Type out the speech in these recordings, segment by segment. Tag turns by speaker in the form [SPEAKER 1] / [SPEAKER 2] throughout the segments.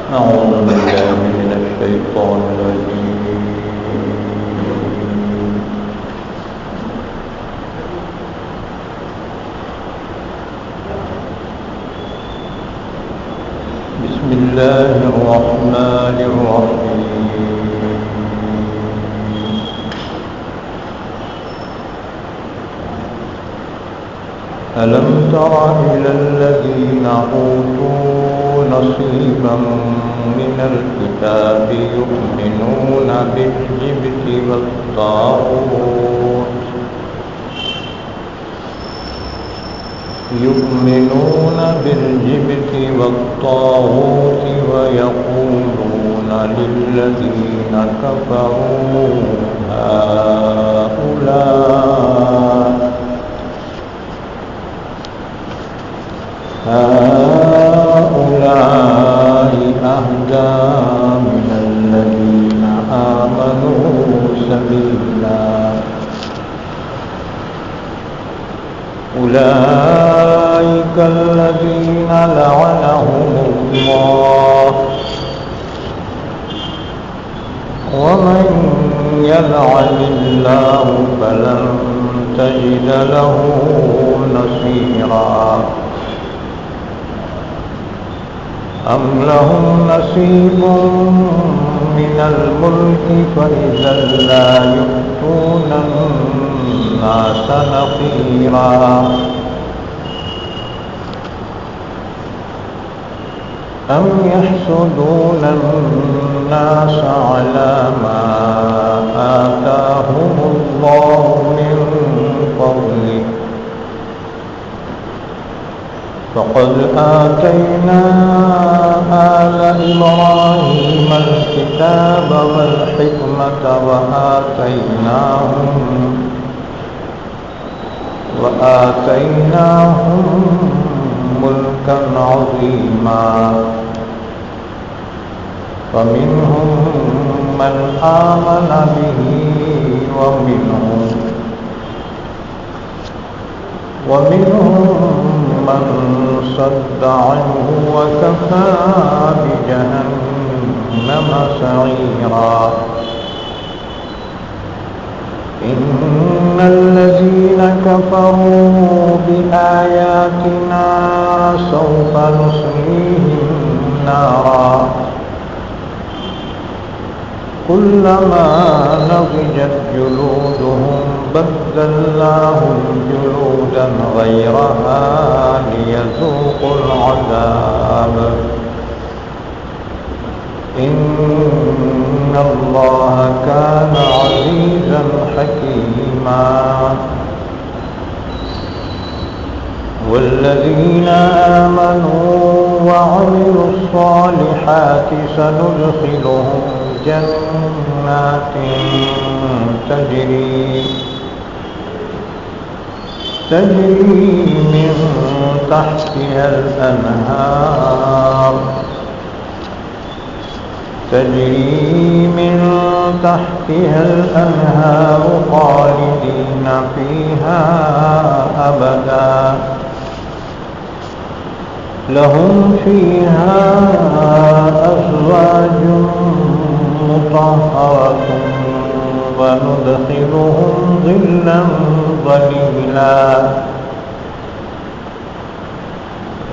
[SPEAKER 1] أعوذ بالله من الشيطان الرجيم. بسم الله الرحمن الرحيم. ألم تر إلى الذين أوتوا نصيبا من الكتاب يؤمنون بالجبت والطاغوت ويقولون للذين كفروا هؤلاء أهدى من الذين آمنوا سبيلا. أولئك الذين لعنهم الله ومن يلعن الله فلن تجد له نصيرا. أم لهم نصيب من الملك فإذا لا يؤتون الناس نقيرا. أم يحسدون الناس على ما آتاهم الله من فضله فقد آتينا آل إبراهيم الكتاب والحكمة وآتيناهم ملكا عظيما. فمنهم من آمن به ومنهم من صد عنه وكفى بجهنم سعيرا. إن الذين كفروا بآياتنا سوف نصليهم نارا كلما نضجت جلودهم بدلناهم جلودا غيرها ليذوقوا العذاب إن الله كان عزيزا حكيما. والذين آمنوا وعملوا الصالحات سندخلهم جنات تجري من تحتها الأنهار خالدين فيها أبدا لهم فيها أزواج مطهرة وندخلهم ظلا ظليلا.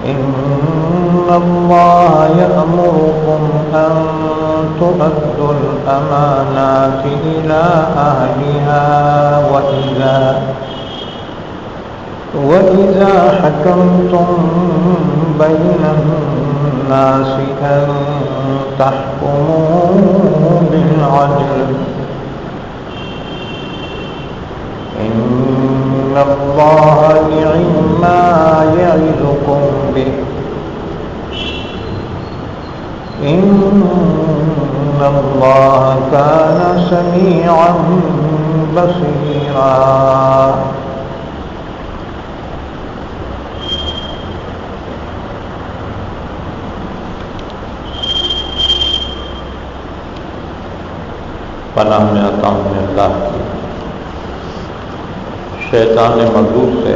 [SPEAKER 1] إن الله يأمركم أن تؤدوا الأمانات إلى أهلها وإذا حكمتم بين الناس أن تحكموا بالعدل إن الله نعما يعظكم به إن الله كان سميعا بصيرا. پناہ میں آتا ہوں اللہ کی شیطان مردود سے.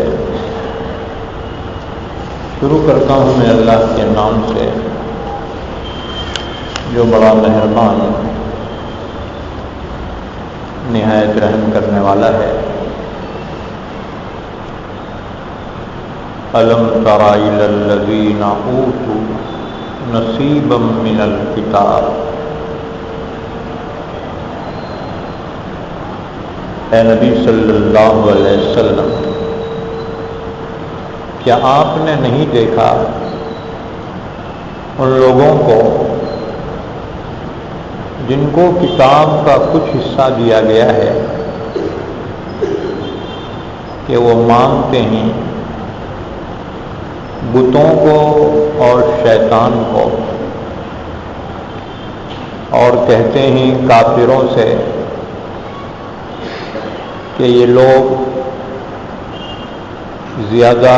[SPEAKER 1] شروع کرتا ہوں میں اللہ کے نام سے جو بڑا مہربان نہایت رحم کرنے والا ہے۔ الم تر الی الذین اوتوا نصیبا من الکتاب، اے نبی صلی اللہ علیہ وسلم، کیا آپ نے نہیں دیکھا ان لوگوں کو جن کو کتاب کا کچھ حصہ دیا گیا ہے کہ وہ مانتے ہیں بتوں کو اور شیطان کو، اور کہتے ہیں کافروں سے کہ یہ لوگ زیادہ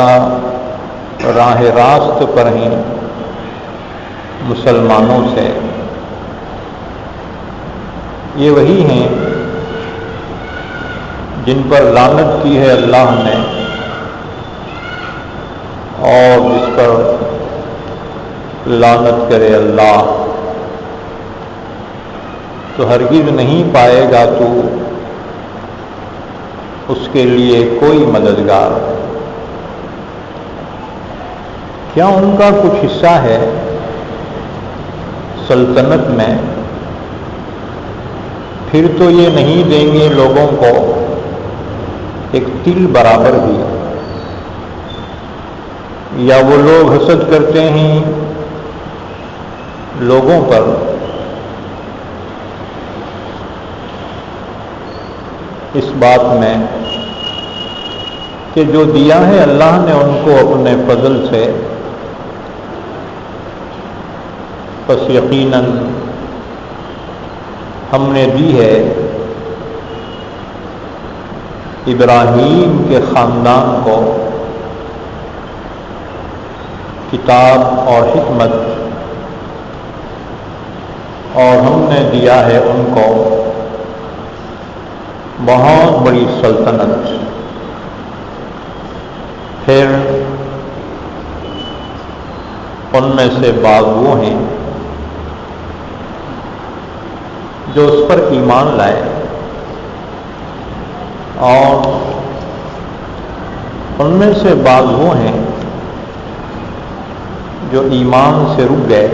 [SPEAKER 1] راہ راست پر ہیں مسلمانوں سے۔ یہ وہی ہیں جن پر لعنت کی ہے اللہ نے، اور جس پر لعنت کرے اللہ تو ہرگز نہیں پائے گا تو اس کے لیے کوئی مددگار۔ کیا ان کا کچھ حصہ ہے سلطنت میں؟ پھر تو یہ نہیں دیں گے لوگوں کو ایک تل برابر بھی۔ یا وہ لوگ حسد کرتے ہیں لوگوں پر اس بات میں کہ جو دیا ہے اللہ نے ان کو اپنے فضل سے، پس یقیناً ہم نے دی ہے ابراہیم کے خاندان کو کتاب اور حکمت، اور ہم نے دیا ہے ان کو بہت بڑی سلطنت۔ پھر ان میں سے بعض وہ ہیں جو اس پر ایمان لائے، اور ان میں سے بعض وہ ہیں جو ایمان سے رک گئے،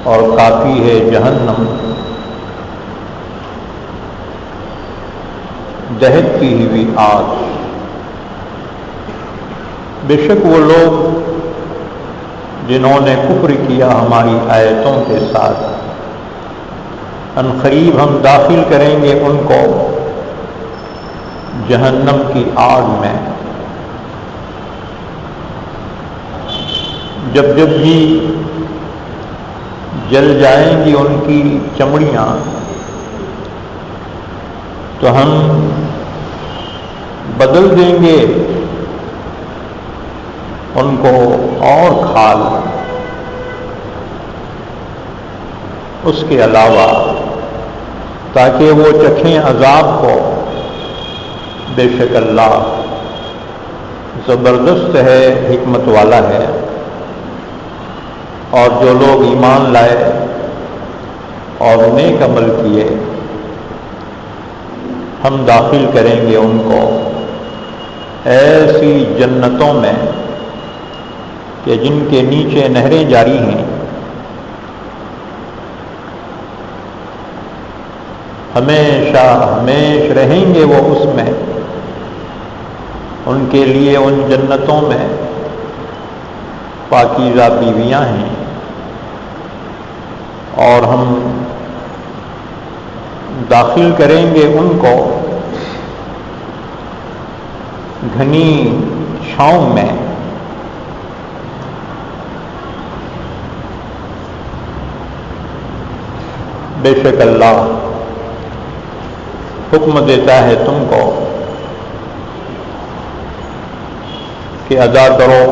[SPEAKER 1] اور کافی ہے جہنم دہتی ہوئی آگ۔ بے شک وہ لوگ جنہوں نے کفر کیا ہماری آیتوں کے ساتھ، ان قریب ہم داخل کریں گے ان کو جہنم کی آگ میں۔ جب جب بھی جل جائیں گی ان کی چمڑیاں تو ہم بدل دیں گے ان کو اور کھال اس کے علاوہ، تاکہ وہ چکھیں عذاب کو۔ بے شک اللہ زبردست ہے، حکمت والا ہے۔ اور جو لوگ ایمان لائے اور نیک عمل کیے، ہم داخل کریں گے ان کو ایسی جنتوں میں کہ جن کے نیچے نہریں جاری ہیں، ہمیشہ ہمیش رہیں گے وہ اس میں۔ ان کے لیے ان جنتوں میں پاکیزہ بیویاں ہیں، اور ہم داخل کریں گے ان کو گھنی چھاؤں میں۔ بے شک اللہ حکم دیتا ہے تم کو کہ ادا کرو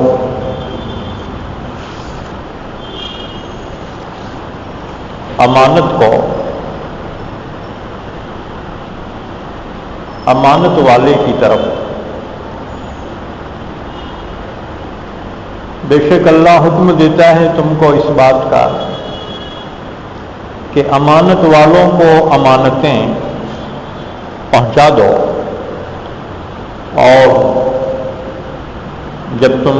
[SPEAKER 1] امانت کو امانت والے کی طرف، بے شک اللہ حکم دیتا ہے تم کو اس بات کا کہ امانت والوں کو امانتیں پہنچا دو، اور جب تم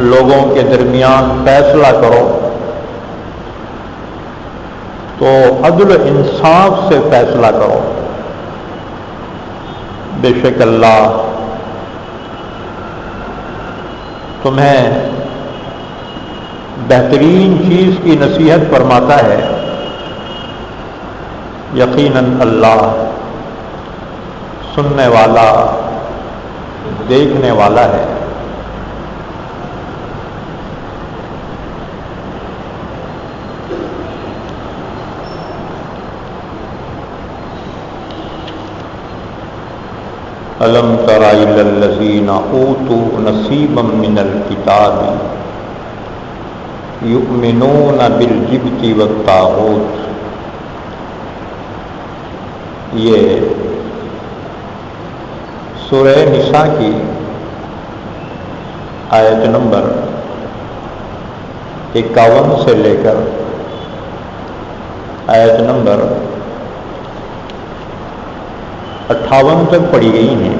[SPEAKER 1] لوگوں کے درمیان فیصلہ کرو تو عدل و انصاف سے فیصلہ کرو، بے شک اللہ تمہیں بہترین چیز کی نصیحت فرماتا ہے، یقیناً اللہ سننے والا دیکھنے والا ہے۔ الم تر الی الذین اوتوا نصیبا من الکتاب یؤمنون بالجبت والطاغوت۔ یہ سورہ نساء کی آیت نمبر 51 سے لے کر آیت نمبر 58 تک پڑھی گئی ہیں۔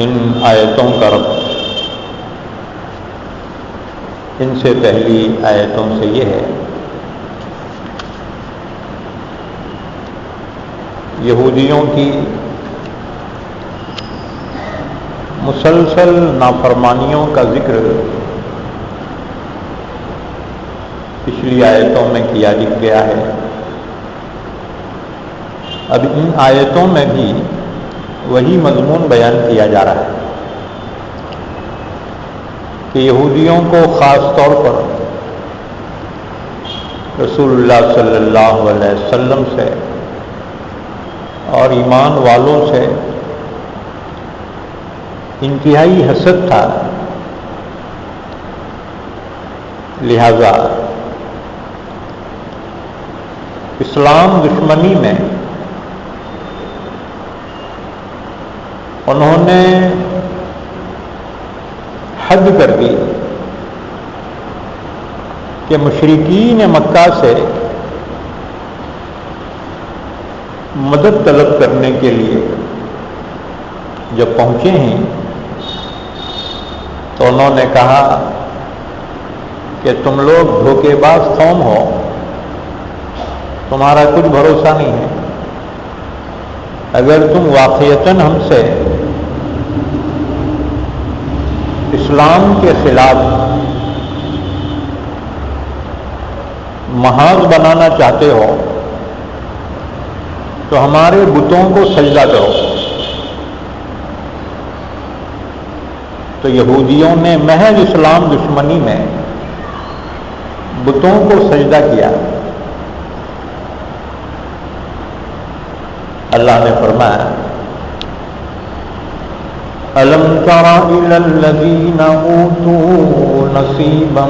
[SPEAKER 1] ان آیتوں کا ربط ان سے پہلی آیتوں سے یہ ہے، یہودیوں کی مسلسل نافرمانیوں کا ذکر پچھلی آیتوں میں کیا گیا ہے۔ اب ان آیتوں میں بھی وہی مضمون بیان کیا جا رہا ہے کہ یہودیوں کو خاص طور پر رسول اللہ صلی اللہ علیہ وسلم سے اور ایمان والوں سے انتہائی حسد تھا، لہذا اسلام دشمنی میں انہوں نے حد کر دی کہ مشرکین مکہ سے مدد طلب کرنے کے لیے جب پہنچے ہیں تو انہوں نے کہا کہ تم لوگ دھوکے باز قوم ہو، تمہارا کچھ بھروسہ نہیں ہے، اگر تم واقعتاً ہم سے اسلام کے خلاف محاذ بنانا چاہتے ہو تو ہمارے بتوں کو سجدہ کرو۔ تو یہودیوں نے محض اسلام دشمنی میں بتوں کو سجدہ کیا۔ اللہ نے فرمایا الم تر الی الذین اوتوا نصیبا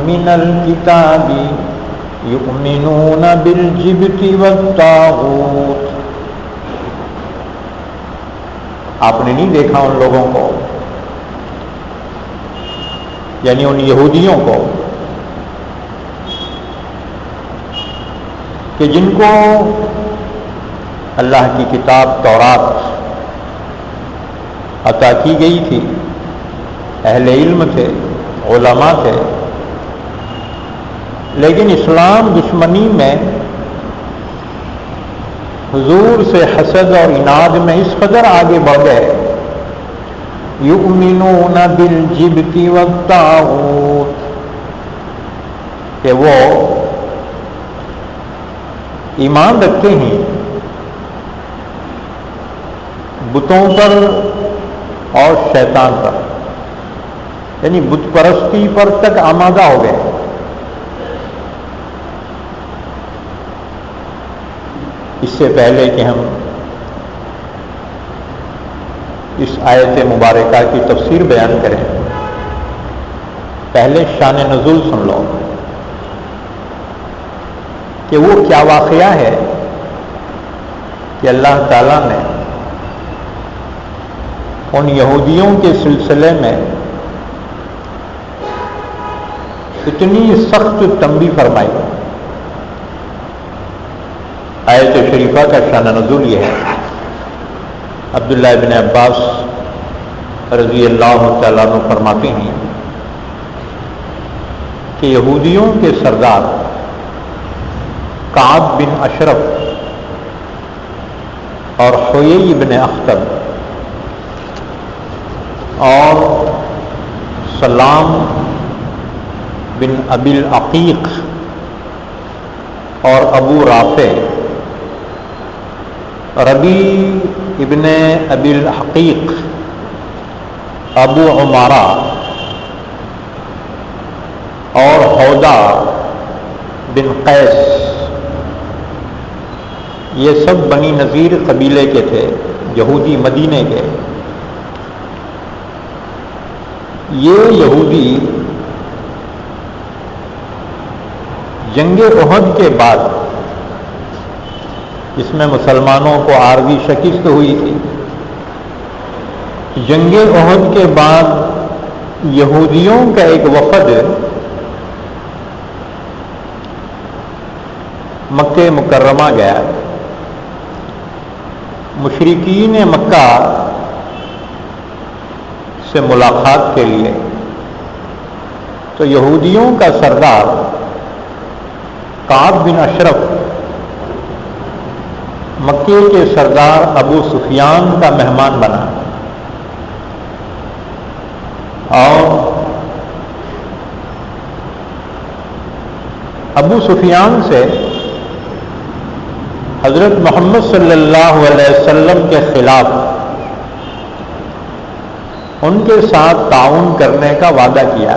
[SPEAKER 1] من الکتاب یؤمنون بالجبت والطاغوت۔ آپ نے نہیں دیکھا ان لوگوں کو، یعنی ان یہودیوں کو، کہ جن کو اللہ کی کتاب تورات عطا کی گئی تھی، اہل علم تھے، علماء تھے، لیکن اسلام دشمنی میں حضور سے حسد اور عناد میں اس قدر آگے بڑھ گئے، یؤمنون بالجبت والطاغوت، کہ وہ ایمان رکھتے ہیں بتوں پر اور شیطان پر، یعنی بت پرستی پر تک آمادہ ہو گئے۔ اس سے پہلے کہ ہم اس آیت مبارکہ کی تفسیر بیان کریں، پہلے شان نزول سن لو کہ وہ کیا واقعہ ہے کہ اللہ تعالیٰ نے ان یہودیوں کے سلسلے میں اتنی سخت تنبیہ فرمائی. آیت شریفہ کا شان نزول یہ ہے. عبداللہ ابن عباس رضی اللہ تعالیٰ عنہ فرماتے ہیں کہ یہودیوں کے سردار کعب بن اشرف اور حیی بن اخطب اور سلام بن ابی العقیق اور ابو رافع ربی ابن ابی الحقیق ابو عمارہ اور حودہ بن قیس یہ سب بنی نذیر قبیلے کے تھے، یہودی مدینے کے. یہ یہودی جنگ احد کے بعد، جس میں مسلمانوں کو عارضی شکست ہوئی تھی، جنگ احد کے بعد یہودیوں کا ایک وفد مکہ مکرمہ گیا مشرکین مکہ سے ملاقات کے لیے. تو یہودیوں کا سردار کعب بن اشرف مکے کے سردار ابو سفیان کا مہمان بنا اور ابو سفیان سے حضرت محمد صلی اللہ علیہ وسلم کے خلاف ان کے ساتھ تعاون کرنے کا وعدہ کیا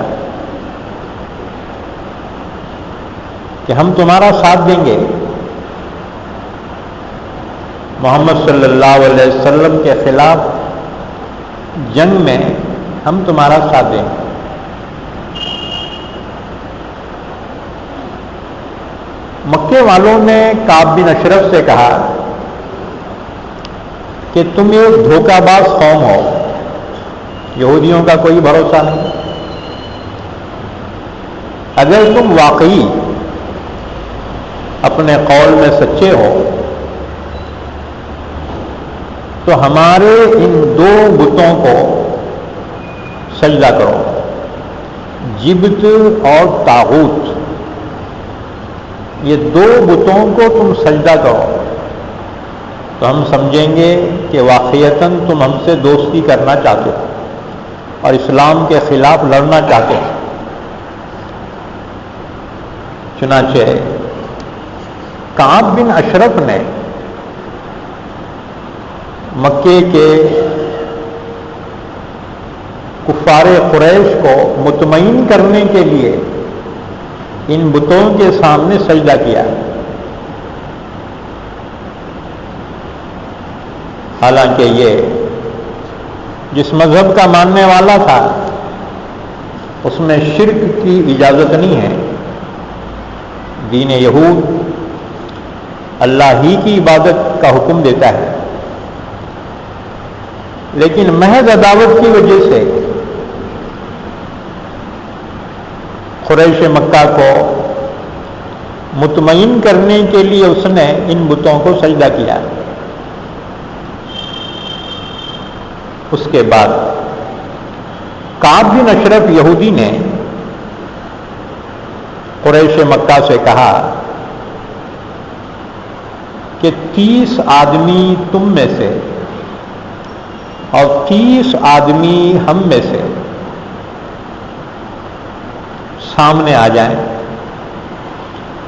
[SPEAKER 1] کہ ہم تمہارا ساتھ دیں گے، محمد صلی اللہ علیہ وسلم کے خلاف جنگ میں ہم تمہارا ساتھ دیں گے. مکے والوں نے کعب بن اشرف سے کہا کہ تم ایک دھوکہ باز قوم ہو، یہودیوں کا کوئی بھروسہ نہیں. اگر تم واقعی اپنے قول میں سچے ہو تو ہمارے ان دو بتوں کو سجدہ کرو، جبت اور طاغوت. یہ دو بتوں کو تم سجدہ کرو تو ہم سمجھیں گے کہ واقعتاً تم ہم سے دوستی کرنا چاہتے ہو اور اسلام کے خلاف لڑنا چاہتے ہو. چنانچہ کعب بن اشرف نے مکے کے کفار قریش کو مطمئن کرنے کے لیے ان بتوں کے سامنے سجدہ کیا. حالانکہ یہ جس مذہب کا ماننے والا تھا اس میں شرک کی اجازت نہیں ہے. دین یہود اللہ ہی کی عبادت کا حکم دیتا ہے، لیکن محض عداوت کی وجہ سے قریش مکہ کو مطمئن کرنے کے لیے اس نے ان بتوں کو سجدہ کیا. اس کے بعد کعب بن اشرف یہودی نے قریش مکہ سے کہا کہ 30 آدمی تم میں سے اور 30 آدمی ہم میں سے سامنے آ جائیں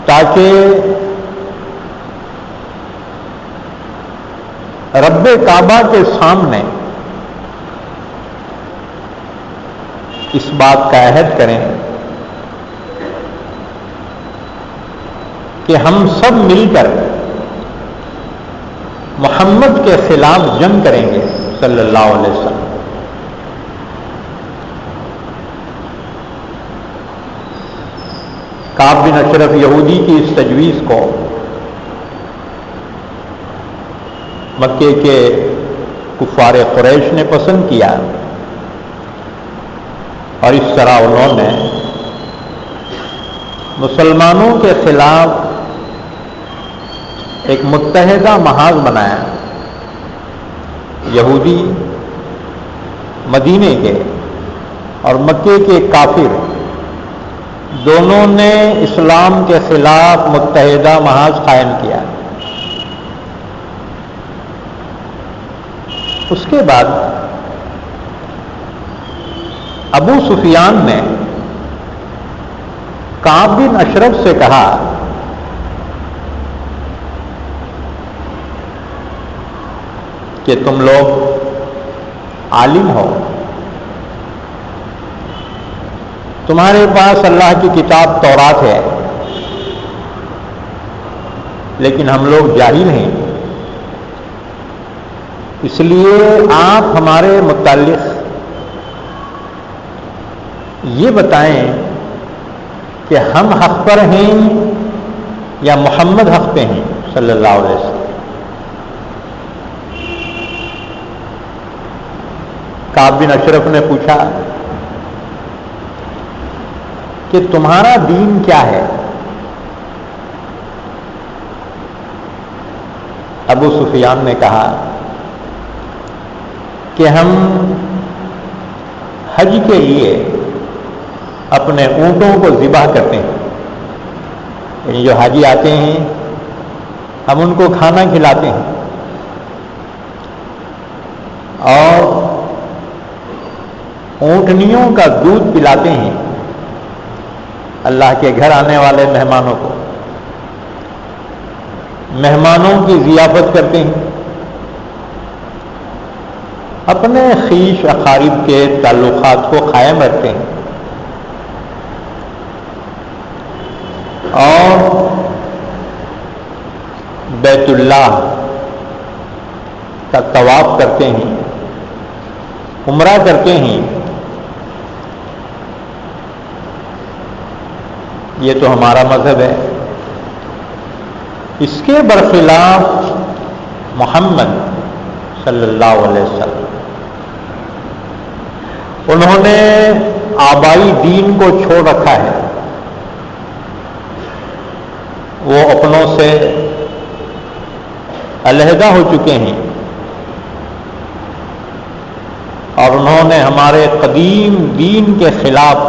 [SPEAKER 1] تاکہ رب کعبہ کے سامنے اس بات کا عہد کریں کہ ہم سب مل کر محمد کے خلاف جنگ کریں گے صلی اللہ علیہ وسلم. کعب بن اشرف یہودی کی اس تجویز کو مکے کے کفار قریش نے پسند کیا، اور اس طرح انہوں نے مسلمانوں کے خلاف ایک متحدہ محاذ بنایا۔ یہودی، مدینے کے اور مکے کے کافر، دونوں نے اسلام کے خلاف متحدہ محاذ قائم کیا۔ اس کے بعد ابو سفیان نے کعب بن اشرف سے کہا کہ تم لوگ عالم ہو، تمہارے پاس اللہ کی کتاب تورات ہے، لیکن ہم لوگ جاہل ہیں، اس لیے آپ ہمارے متعلق یہ بتائیں کہ ہم حق پر ہیں یا محمد حق پہ ہیں صلی اللہ علیہ وسلم۔ کعب بن اشرف نے پوچھا کہ تمہارا دین کیا ہے؟ ابو سفیان نے کہا کہ ہم حج کے لیے اپنے اونٹوں کو ذبح کرتے ہیں، یعنی جو حاجی آتے ہیں ہم ان کو کھانا کھلاتے ہیں اور اونٹنیوں کا دودھ پلاتے ہیں اللہ کے گھر آنے والے مہمانوں کو، مہمانوں کی ضیافت کرتے ہیں، اپنے خیش اقارب کے تعلقات کو قائم رکھتے ہیں، اور بیت اللہ کا طواف کرتے ہیں، عمرہ کرتے ہیں۔ یہ تو ہمارا مذہب ہے۔ اس کے برخلاف محمد صلی اللہ علیہ وسلم، انہوں نے آبائی دین کو چھوڑ رکھا ہے، وہ اپنوں سے علیحدہ ہو چکے ہیں، اور انہوں نے ہمارے قدیم دین کے خلاف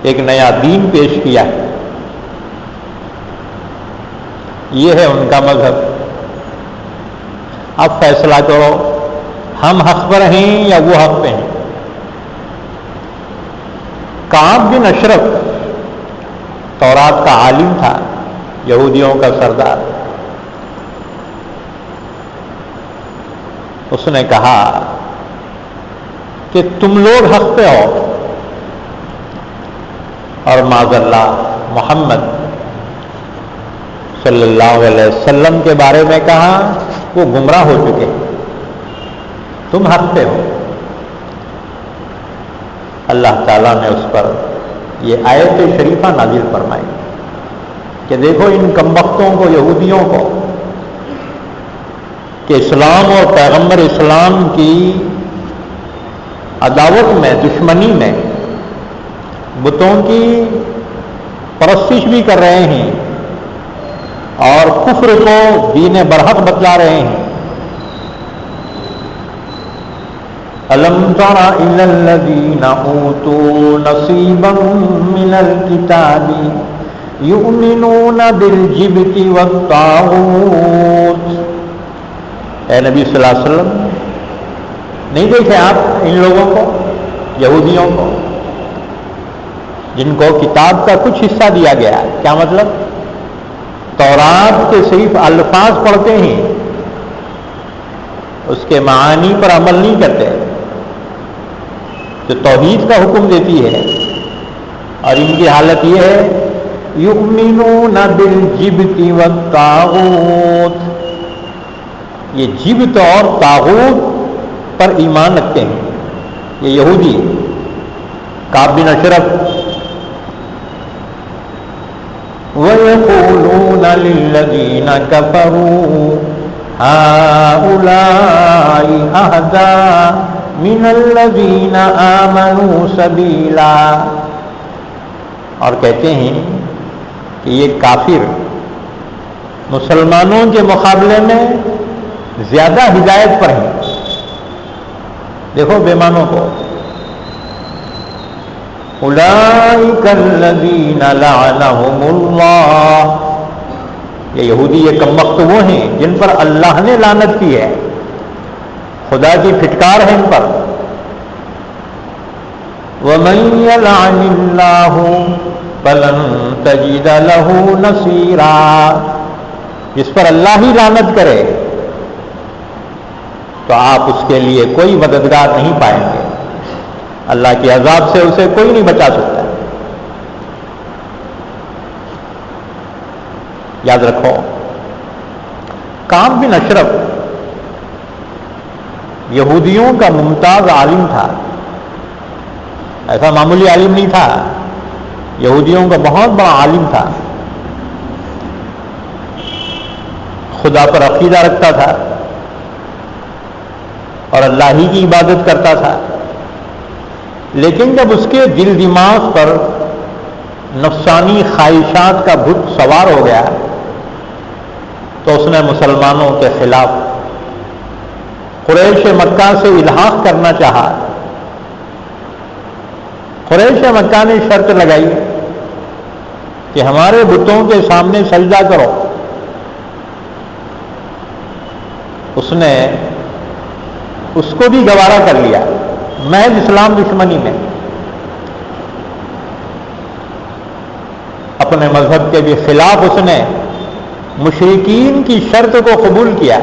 [SPEAKER 1] ایک نیا دین پیش کیا ہے۔ یہ ہے ان کا مذہب۔ اب فیصلہ کرو، ہم حق پر ہیں یا وہ حق پہ ہیں؟ کعب بن اشرف تورات کا عالم تھا، یہودیوں کا سردار۔ اس نے کہا کہ تم لوگ حق پہ ہو، اور معاذ اللہ محمد صلی اللہ علیہ وسلم کے بارے میں کہا وہ گمراہ ہو چکے، تم حق پہ ہو۔ اللہ تعالیٰ نے اس پر یہ آیت شریفہ نازل فرمائی کہ دیکھو ان کمبختوں کو، یہودیوں کو، کہ اسلام اور پیغمبر اسلام کی عداوت میں، دشمنی میں بتوں کی پرستش بھی کر رہے ہیں اور کفر کو دین برحق بتلا رہے ہیں۔ أَلَمْ تَرَ إِلَى الَّذِينَ أُوتُوا نَصِيبًا مِنَ الْكِتَابِ يُؤْمِنُونَ بِالْجِبْتِ وَالطَّاغُوتِ۔ اے نبی صلی اللہ علیہ وسلم، نہیں دیکھے آپ ان لوگوں کو، یہودیوں کو، جن کو کتاب کا کچھ حصہ دیا گیا ہے؟ کیا مطلب؟ تورات کے صرف الفاظ پڑھتے ہیں، اس کے معانی پر عمل نہیں کرتے، جو توحید کا حکم دیتی ہے، اور ان کی حالت یہ ہے یؤمنون بالجبت والطاغوت، یہ جبت اور طاغوت پر ایمان رکھتے ہیں۔ یہ یہودی کعب بن اشرف، وَيَقُولُونَ لِلَّذِينَ كَفَرُوا هؤلاء أهدى من الذين آمنوا سبیلا. اور کہتے ہیں کہ یہ کافر مسلمانوں کے مقابلے میں زیادہ ہدایت پر ہیں. دیکھو بیمانوں کو، اولئک الذین لعنہم اللہ، یہ یہودی یہ کمبخت وہ ہیں جن پر اللہ نے لعنت کی ہے، خدا کی پھٹکار ہے ان پر. وَمَن يَلْعَنِ اللَّهُ فَلَن تَجِدَ لَهُ نَصِيرًا، جس پر اللہ ہی لعنت کرے تو آپ اس کے لیے کوئی مددگار نہیں پائیں گے. اللہ کے عذاب سے اسے کوئی نہیں بچا سکتا. یاد رکھو، کعب بن اشرف یہودیوں کا ممتاز عالم تھا، ایسا معمولی عالم نہیں تھا، یہودیوں کا بہت بڑا عالم تھا، خدا پر عقیدہ رکھتا تھا اور اللہ ہی کی عبادت کرتا تھا. لیکن جب اس کے دل دماغ پر نفسانی خواہشات کا بھوت سوار ہو گیا تو اس نے مسلمانوں کے خلاف قریش مکہ سے الحاق کرنا چاہا. قریش مکہ نے شرط لگائی کہ ہمارے بتوں کے سامنے سجدہ کرو. اس نے اس کو بھی گوارا کر لیا محض اسلام دشمنی میں. اپنے مذہب کے بھی خلاف اس نے مشرکین کی شرط کو قبول کیا.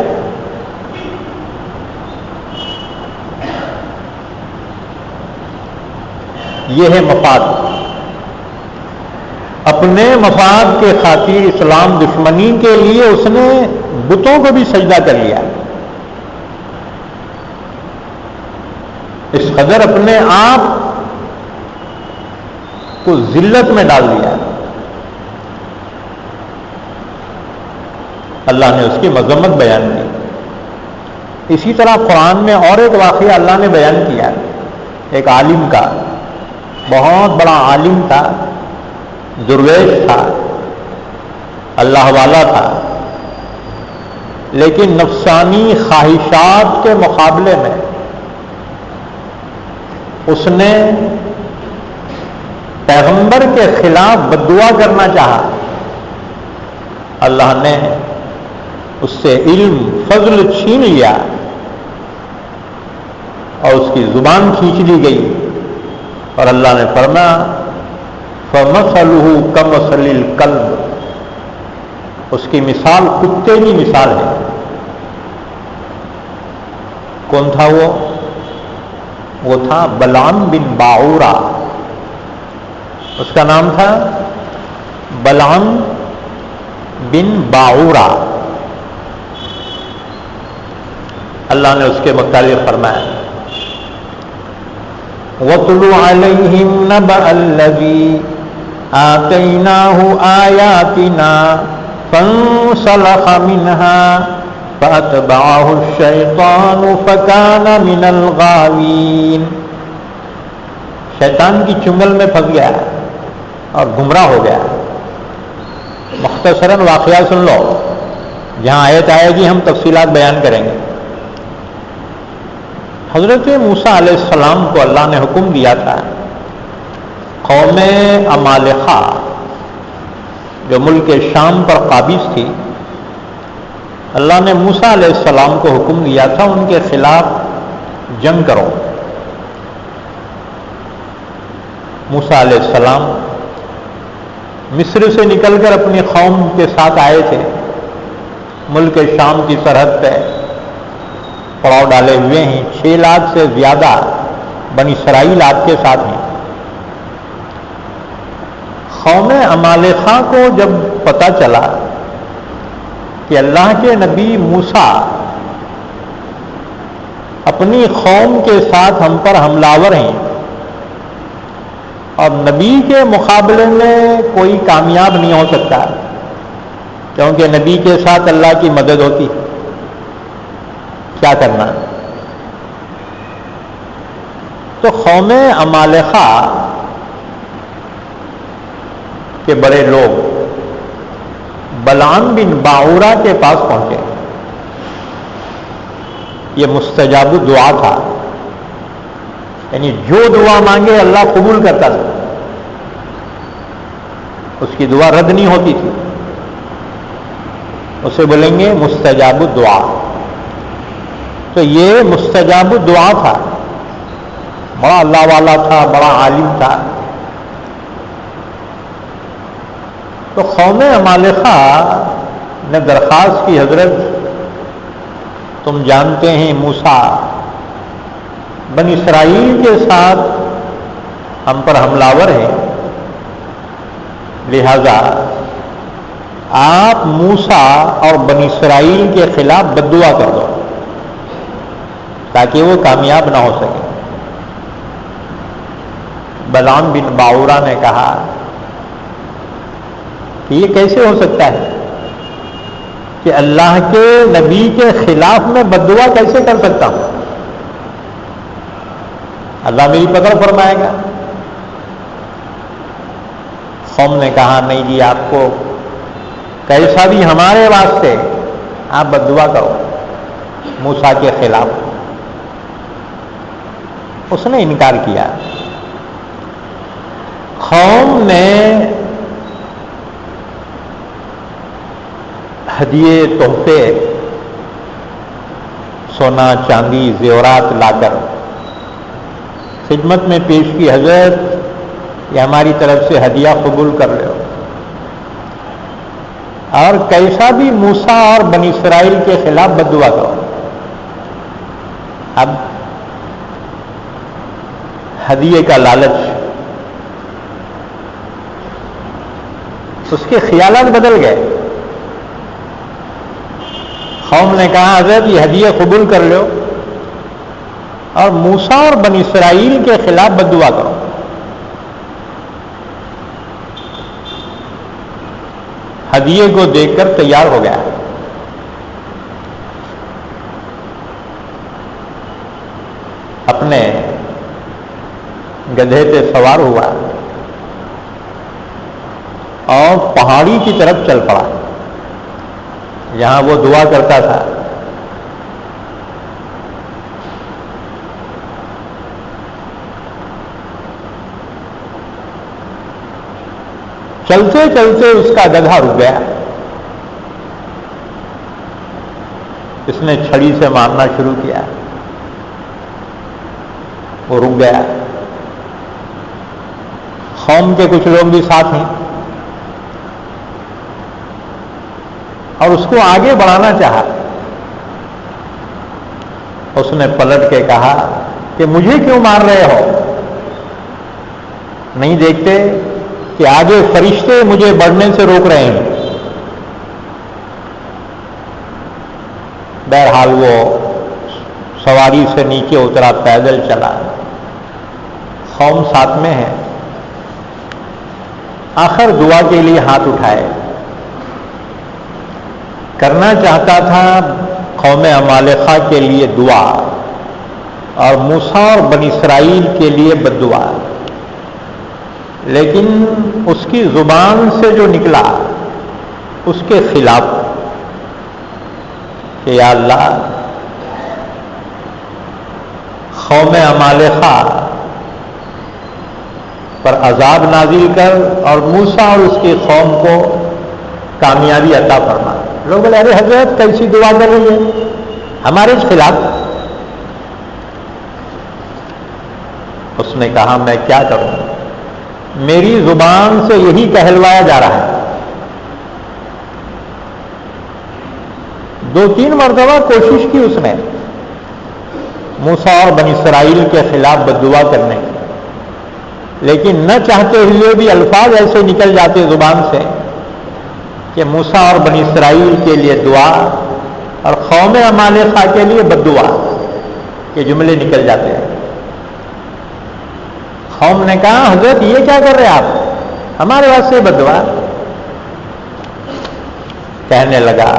[SPEAKER 1] یہ ہے مفاد. اپنے مفاد کے خاطر اسلام دشمنی کے لیے اس نے بتوں کو بھی سجدہ کر لیا. اس قدر اپنے آپ کو ذلت میں ڈال دیا. اللہ نے اس کی مذمت بیان کی. اسی طرح قرآن میں اور ایک واقعہ اللہ نے بیان کیا ایک عالم کا. بہت بڑا عالم تھا، درویش تھا، اللہ والا تھا، لیکن نفسانی خواہشات کے مقابلے میں اس نے پیغمبر کے خلاف بددعا کرنا چاہا. اللہ نے اس سے علم فضل چھین لیا اور اس کی زبان کھینچ لی گئی. اور اللہ نے فرمایا فَمَثَلُهُ كَمَثَلِ الْكَلْبِ، اس کی مثال کتے کی مثال ہے. کون تھا وہ؟ وہ تھا بلعام بن باعورہ. اس کا نام تھا بلعام بن باعورہ. اللہ نے اس کے متعلق فرمایا وَاتْلُ عَلَيْهِمْ نَبَأَ الَّذِي آتَيْنَاهُ آيَاتِنَا فَانسَلَخَ مِنْهَا فَأَتْبَعَهُ الشَّيْطَانُ فَكَانَ مِنَ الْغَاوِينَ. شیطان کی چنگل میں پھنس گیا اور گمراہ ہو گیا. مختصراً واقعہ سن لو، جہاں آیت آئے گی ہم تفصیلات بیان کریں گے. حضرت موسیٰ علیہ السلام کو اللہ نے حکم دیا تھا قوم عمالقہ جو ملک شام پر قابض تھی، اللہ نے موسیٰ علیہ السلام کو حکم دیا تھا ان کے خلاف جنگ کرو. موسیٰ علیہ السلام مصر سے نکل کر اپنی قوم کے ساتھ آئے تھے. ملک شام کی سرحد پہ پڑاؤ ڈالے ہوئے ہیں. 6 لاکھ سے زیادہ بنی اسرائیل آپ کے ساتھ ہیں. قوم عمالقہ کو جب پتہ چلا کہ اللہ کے نبی موسیٰ اپنی قوم کے ساتھ ہم پر حملہ ور ہیں اور نبی کے مقابلے میں کوئی کامیاب نہیں ہو سکتا، کیونکہ نبی کے ساتھ اللہ کی مدد ہوتی. کیا کرنا؟ تو قوم عمالقہ کے بڑے لوگ بلعام بن باعورہ کے پاس پہنچے. یہ مستجاب الدعا تھا، یعنی جو دعا مانگے اللہ قبول کرتا تھا، اس کی دعا رد نہیں ہوتی تھی. اسے بولیں گے مستجاب الدعا. تو یہ مستجاب الدعا تھا، بڑا اللہ والا تھا، بڑا عالم تھا. تو قوم عمالقہ نے درخواست کی، حضرت تم جانتے ہیں موسیٰ بنی اسرائیل کے ساتھ ہم پر حملہ آور ہیں، لہذا آپ موسیٰ اور بنی اسرائیل کے خلاف بد دعا کر دو تاکہ وہ کامیاب نہ ہو سکے. بلعام بن باعورہ نے کہا کہ یہ کیسے ہو سکتا ہے کہ اللہ کے نبی کے خلاف میں بد دعا کیسے کر سکتا ہوں؟ اللہ میری پکڑ فرمائے گا. قوم نے کہا نہیں جی، آپ کو کیسا بھی ہمارے واسطے آپ بد دعا کرو موسیٰ کے خلاف. اس نے انکار کیا. قوم نے ہدیے، تحفے، سونا چاندی زیورات لا کر خدمت میں پیش کی. حضرت یہ ہماری طرف سے ہدیہ قبول کر لو، اور کیسا بھی موسیٰ اور بنی اسرائیل کے خلاف بد دعا کرو. اب ہدیے کا لالچ، اس کے خیالات بدل گئے. قوم نے کہا حضرت یہ ہدیہ قبول کر لو اور موسیٰ اور بنی اسرائیل کے خلاف بد دعا کرو. ہدیے کو دیکھ کر تیار ہو گیا. اپنے گدھے پہ سوار ہوا اور پہاڑی کی طرف چل پڑا جہاں وہ دعا کرتا تھا. چلتے چلتے اس کا گدھا رک گیا. اس نے چھڑی سے مارنا شروع کیا، وہ رک گیا. قوم کے کچھ لوگ بھی ساتھ ہیں اور اس کو آگے بڑھانا چاہا. اس نے پلٹ کے کہا کہ مجھے کیوں مار رہے ہو؟ نہیں دیکھتے کہ آگے فرشتے مجھے بڑھنے سے روک رہے ہیں؟ بہرحال وہ سواری سے نیچے اترا، پیدل چلا. قوم ساتھ میں ہے. آخر دعا کے لیے ہاتھ اٹھائے. کرنا چاہتا تھا قوم عمالقہ کے لیے دعا اور موسیٰ اور بنی اسرائیل کے لیے بد دعا، لیکن اس کی زبان سے جو نکلا اس کے خلاف کہ یا اللہ قوم عمالقہ پر عذاب نازل کر اور موسیٰ اور اس کی قوم کو کامیابی عطا فرما. لوگ بولے ارے حضرت کیسی دعا کر رہی ہے ہمارے خلاف؟ اس نے کہا میں کیا کروں، میری زبان سے یہی کہلوایا جا رہا ہے. 2-3 مرتبہ کوشش کی اس نے موسیٰ اور بنی اسرائیل کے خلاف بد دعا کرنے کی، لیکن نہ چاہتے ہوئے بھی الفاظ ایسے نکل جاتے زبان سے کہ موسیٰ اور بنی اسرائیل کے لیے دعا اور قوم عمالقہ کے لیے بد دعا کے جملے نکل جاتے ہیں. قوم نے کہا حضرت یہ کیا کر رہے آپ، ہمارے واسطے بد دعا؟ کہنے لگا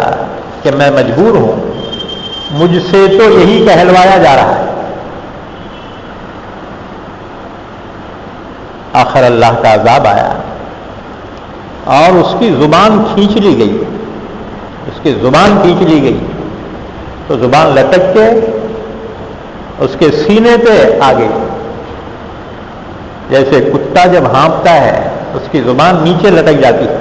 [SPEAKER 1] کہ میں مجبور ہوں، مجھ سے تو یہی کہلوایا جا رہا ہے. آخر اللہ کا عذاب آیا اور اس کی زبان کھینچ لی گئی. اس کی زبان کھینچ لی گئی تو زبان لٹک کے اس کے سینے پہ آ گئی. جیسے کتا جب ہانپتا ہے اس کی زبان نیچے لٹک جاتی ہے.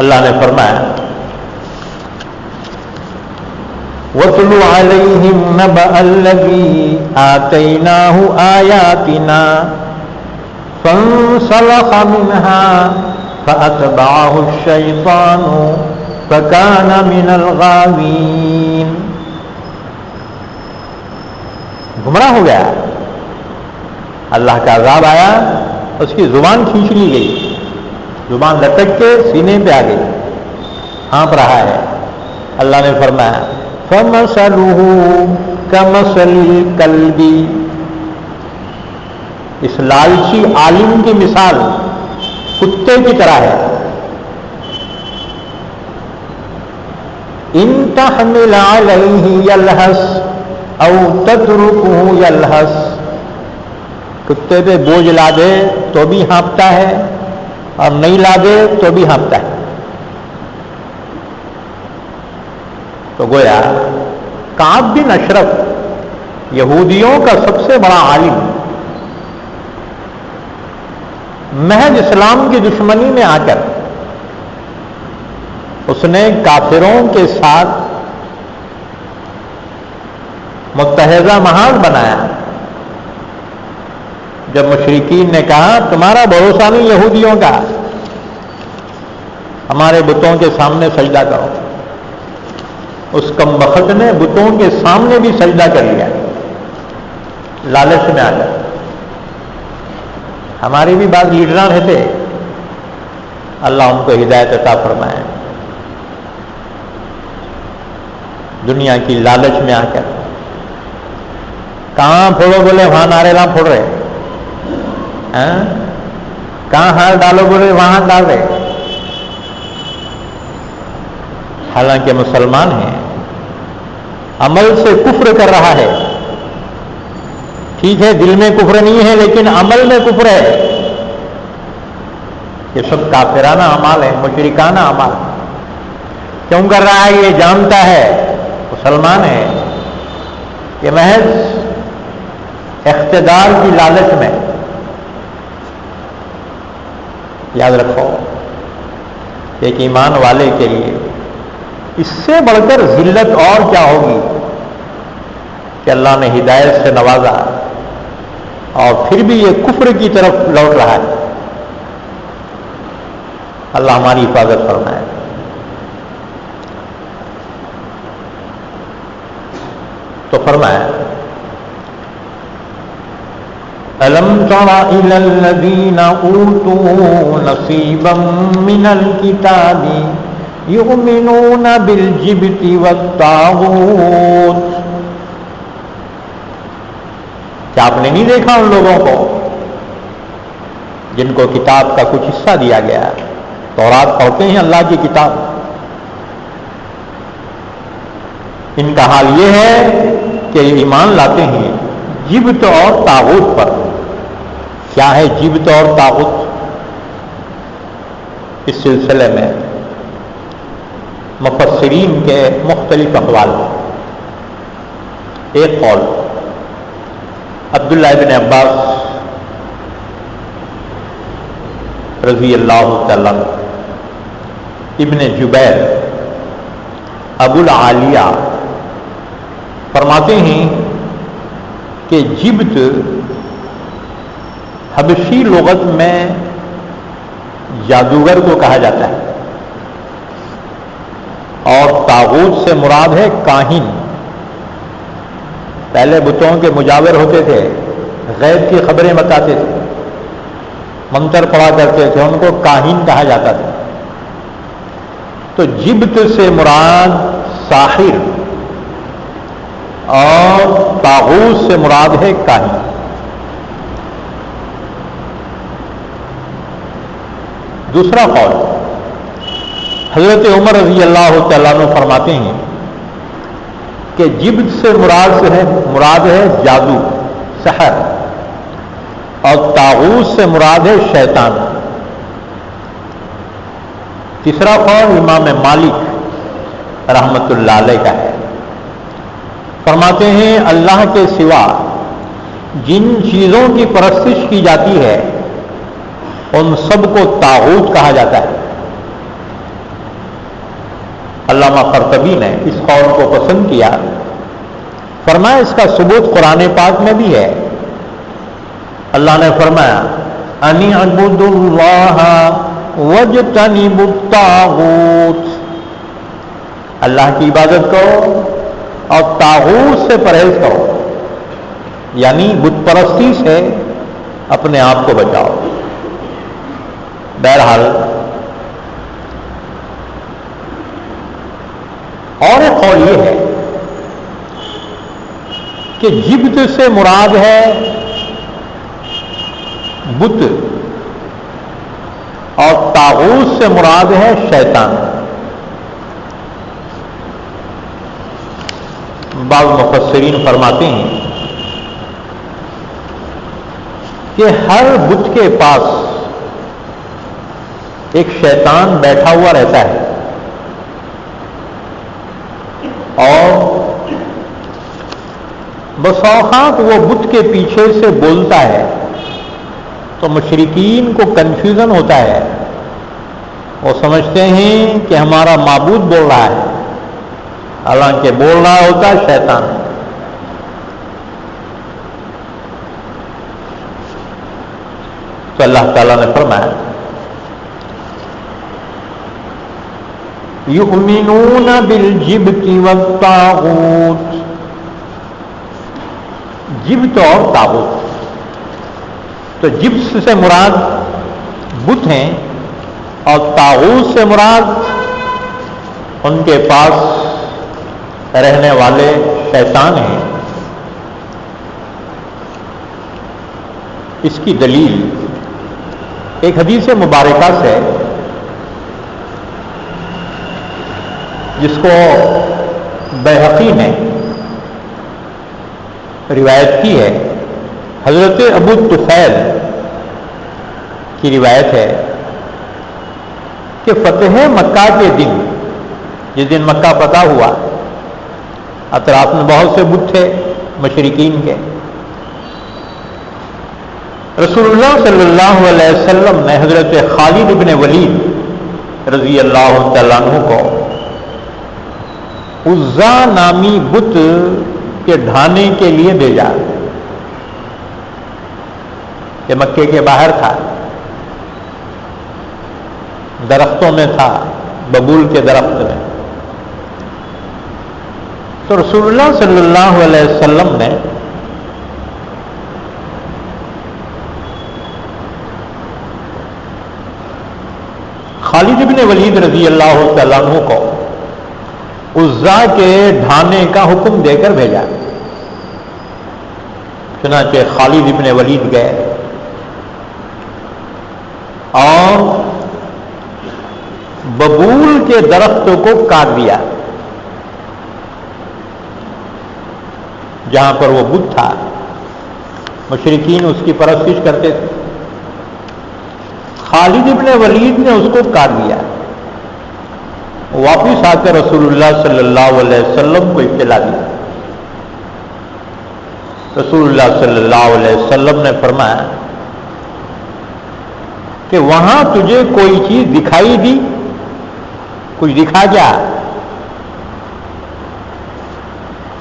[SPEAKER 1] اللہ نے فرمایا وَاتْلُ عَلَيْهِمْ نَبَأَ الَّذِي آتَيْنَاهُ آيَاتِنَا فَانسَلَخَ مِنْهَا فَأَتْبَعَهُ الشَّيْطَانُ فَكَانَ مِنَ الْغَاوِينَ. گمراہ ہو گیا. اللہ کا عذاب آیا, اس کی زبان کھینچ لی گئی, زبان لٹک کے سینے پہ آ گئی, ہانپ رہا ہے. اللہ نے فرمایا فَمَثَلُهُ كَمَثَلِ الْكَلْبِ, اس لالچی عالم کی مثال کتے کی طرح ہے. إِن تَحْمِلْ عَلَيْهِ يَلْهَثْ أَوْ تَتْرُكْهُ يَلْهَثْ, کتے پہ بوجھ لا دے تو بھی ہانپتا ہے اور نہیں لا دے تو بھی ہانپتا ہے. تو گویا کعب بن اشرف یہودیوں کا سب سے بڑا عالم محض اسلام کی دشمنی میں آ کر اس نے کافروں کے ساتھ متحدہ محاذ بنایا. جب مشرکین نے کہا تمہارا بھروسہ نہیں یہودیوں کا, ہمارے بتوں کے سامنے سجدہ کرو, اس کم بخت نے بتوں کے سامنے بھی سجدہ کر لیا لالچ میں آ کر. ہمارے بھی بعض لیڈراں رہتے, اللہ ان کو ہدایت عطا فرمائے, دنیا کی لالچ میں آ کر کہاں پھوڑو بولے وہاں نعرے نہ پھوڑ رہے, کہاں ہار ڈالو بولے وہاں ڈال رہے. حالانکہ مسلمان ہیں, عمل سے کفر کر رہا ہے. ٹھیک ہے دل میں کفر نہیں ہے لیکن عمل میں کفر ہے. یہ سب کافرانہ اعمال ہے, مشرکانہ اعمال. کیوں کر رہا ہے؟ یہ جانتا ہے مسلمان ہے کہ محض اقتدار کی لالچ میں. یاد رکھو ایک ایمان والے کے لیے اس سے بڑھ کر ذلت اور کیا ہوگی کہ اللہ نے ہدایت سے نوازا اور پھر بھی یہ کفر کی طرف لوٹ رہا ہے. اللہ ہماری حفاظت فرمائے. تو فرمایا أَلَمْ تَرَ إِلَى الَّذِينَ أُوتُوا نَصِيبًا مِنَ الْكِتَابِ يُؤْمِنُونَ بِالْجِبْتِ وَالطَّاغُوتِ. کیا آپ نے نہیں دیکھا ان لوگوں کو جن کو کتاب کا کچھ حصہ دیا گیا؟ تورات پڑھتے ہیں اللہ کی کتاب. ان کا حال یہ ہے کہ ایمان لاتے ہیں جبت اور طاغوت پر. کیا ہے جبت اور طاغوت؟ اس سلسلے میں مفسرین کے مختلف اقوال ہیں. ایک قول عبداللہ ابن عباس رضی اللہ تعالی عنہ, ابن جبیر, ابو العالیہ فرماتے ہیں کہ جبت حبشی لغت میں جادوگر کو کہا جاتا ہے اور طاغوت سے مراد ہے کاہن. پہلے بتوں کے مجاور ہوتے تھے, غیب کی خبریں بتاتے تھے, منتر پڑھا کرتے تھے, ان کو کاہن کہا جاتا تھا. تو جبت سے مراد ساحر اور طاغوت سے مراد ہے کاہن. دوسرا قول حضرت عمر رضی اللہ تعالیٰ عنہ فرماتے ہیں کہ جبت سے مراد ہے جادو، سحر، اور طاغوت سے مراد ہے شیطان۔ تیسرا قول امام مالک رحمت اللہ علیہ کا ہے، فرماتے ہیں اللہ کے سوا جن چیزوں کی پرستش کی جاتی ہے ان سب کو طاغوت کہا جاتا ہے۔ علامہ قرطبی نے اس قول کو پسند کیا، فرمایا اس کا ثبوت قرآن پاک میں بھی ہے۔ اللہ نے فرمایا ان اعبدوا اللہ واجتنبوا الطاغوت، اللہ کی عبادت کرو اور طاغوت سے پرہیز کرو، یعنی بت پرستی سے اپنے آپ کو بچاؤ۔ بہرحال اور ایک قول یہ ہے کہ جبت سے مراد ہے بت اور طاغوت سے مراد ہے شیطان۔ بعض مفسرین فرماتے ہیں کہ ہر بت کے پاس ایک شیطان بیٹھا ہوا رہتا ہے اور بس اوقات وہ بت کے پیچھے سے بولتا ہے تو مشرکین کو کنفیوژن ہوتا ہے، وہ سمجھتے ہیں کہ ہمارا معبود بول رہا ہے، حالانکہ بول رہا ہوتا ہے شیطان۔ تو اللہ تعالیٰ نے فرمایا یؤمنون بالجبت والطاغوت، جبت اور طاغوت۔ تو جبت سے مراد بت ہیں اور طاغوت سے مراد ان کے پاس رہنے والے شیطان ہیں۔ اس کی دلیل ایک حدیث مبارکہ سے جس کو بیہقی نے روایت کی ہے، حضرت ابو طفیل کی روایت ہے کہ فتح مکہ کے دن، جس دن مکہ فتح ہوا، اطراف میں بہت سے بت تھے مشرکین کے، رسول اللہ صلی اللہ علیہ وسلم نے حضرت خالد بن ولید رضی اللہ تعالیٰ عنہ کو عزا نامی بت کے ڈھانے کے لیے بھیجا، کہ مکے کے باہر تھا، درختوں میں تھا، ببول کے درخت میں۔ تو رسول اللہ صلی اللہ علیہ وسلم نے خالد بن ولید رضی اللہ تعالیٰ عنہ کو عزا کے ڈھانے کا حکم دے کر بھیجا۔ چنانچہ خالد بن ولید گئے اور ببول کے درخت کو کاٹ دیا جہاں پر وہ بت تھا، مشرکین اس کی پرستش کرتے تھے۔ خالد بن ولید نے اس کو کاٹ دیا، واپس آ کر رسول اللہ صلی اللہ علیہ وسلم کو اطلاع دی۔ رسول اللہ صلی اللہ علیہ وسلم نے فرمایا کہ وہاں تجھے کوئی چیز دکھائی دی؟ کچھ دکھا کیا؟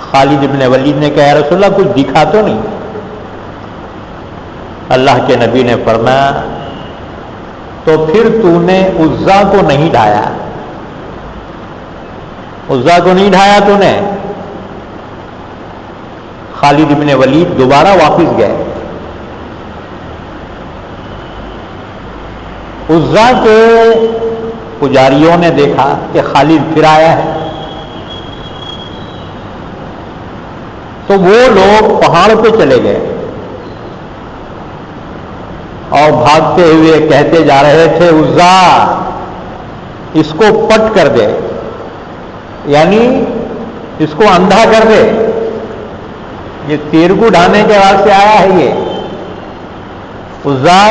[SPEAKER 1] خالد بن ولید نے کہا رسول اللہ کچھ دکھا تو نہیں؟ اللہ کے نبی نے فرمایا تو پھر تو نے عزا کو نہیں ڈھایا، عزا کو نہیں ڈھایا تو نے۔ خالد بن ولید دوبارہ واپس گئے، عزا کے پجاریوں نے دیکھا کہ خالد پھر آیا ہے، تو وہ لوگ پہاڑ پہ چلے گئے اور بھاگتے ہوئے کہتے جا رہے تھے عزا اس کو پٹ کر دے، یعنی اس کو اندھا کر دے. یہ تیر کو ڈھانے کے بعد سے آیا ہے یہ عزا،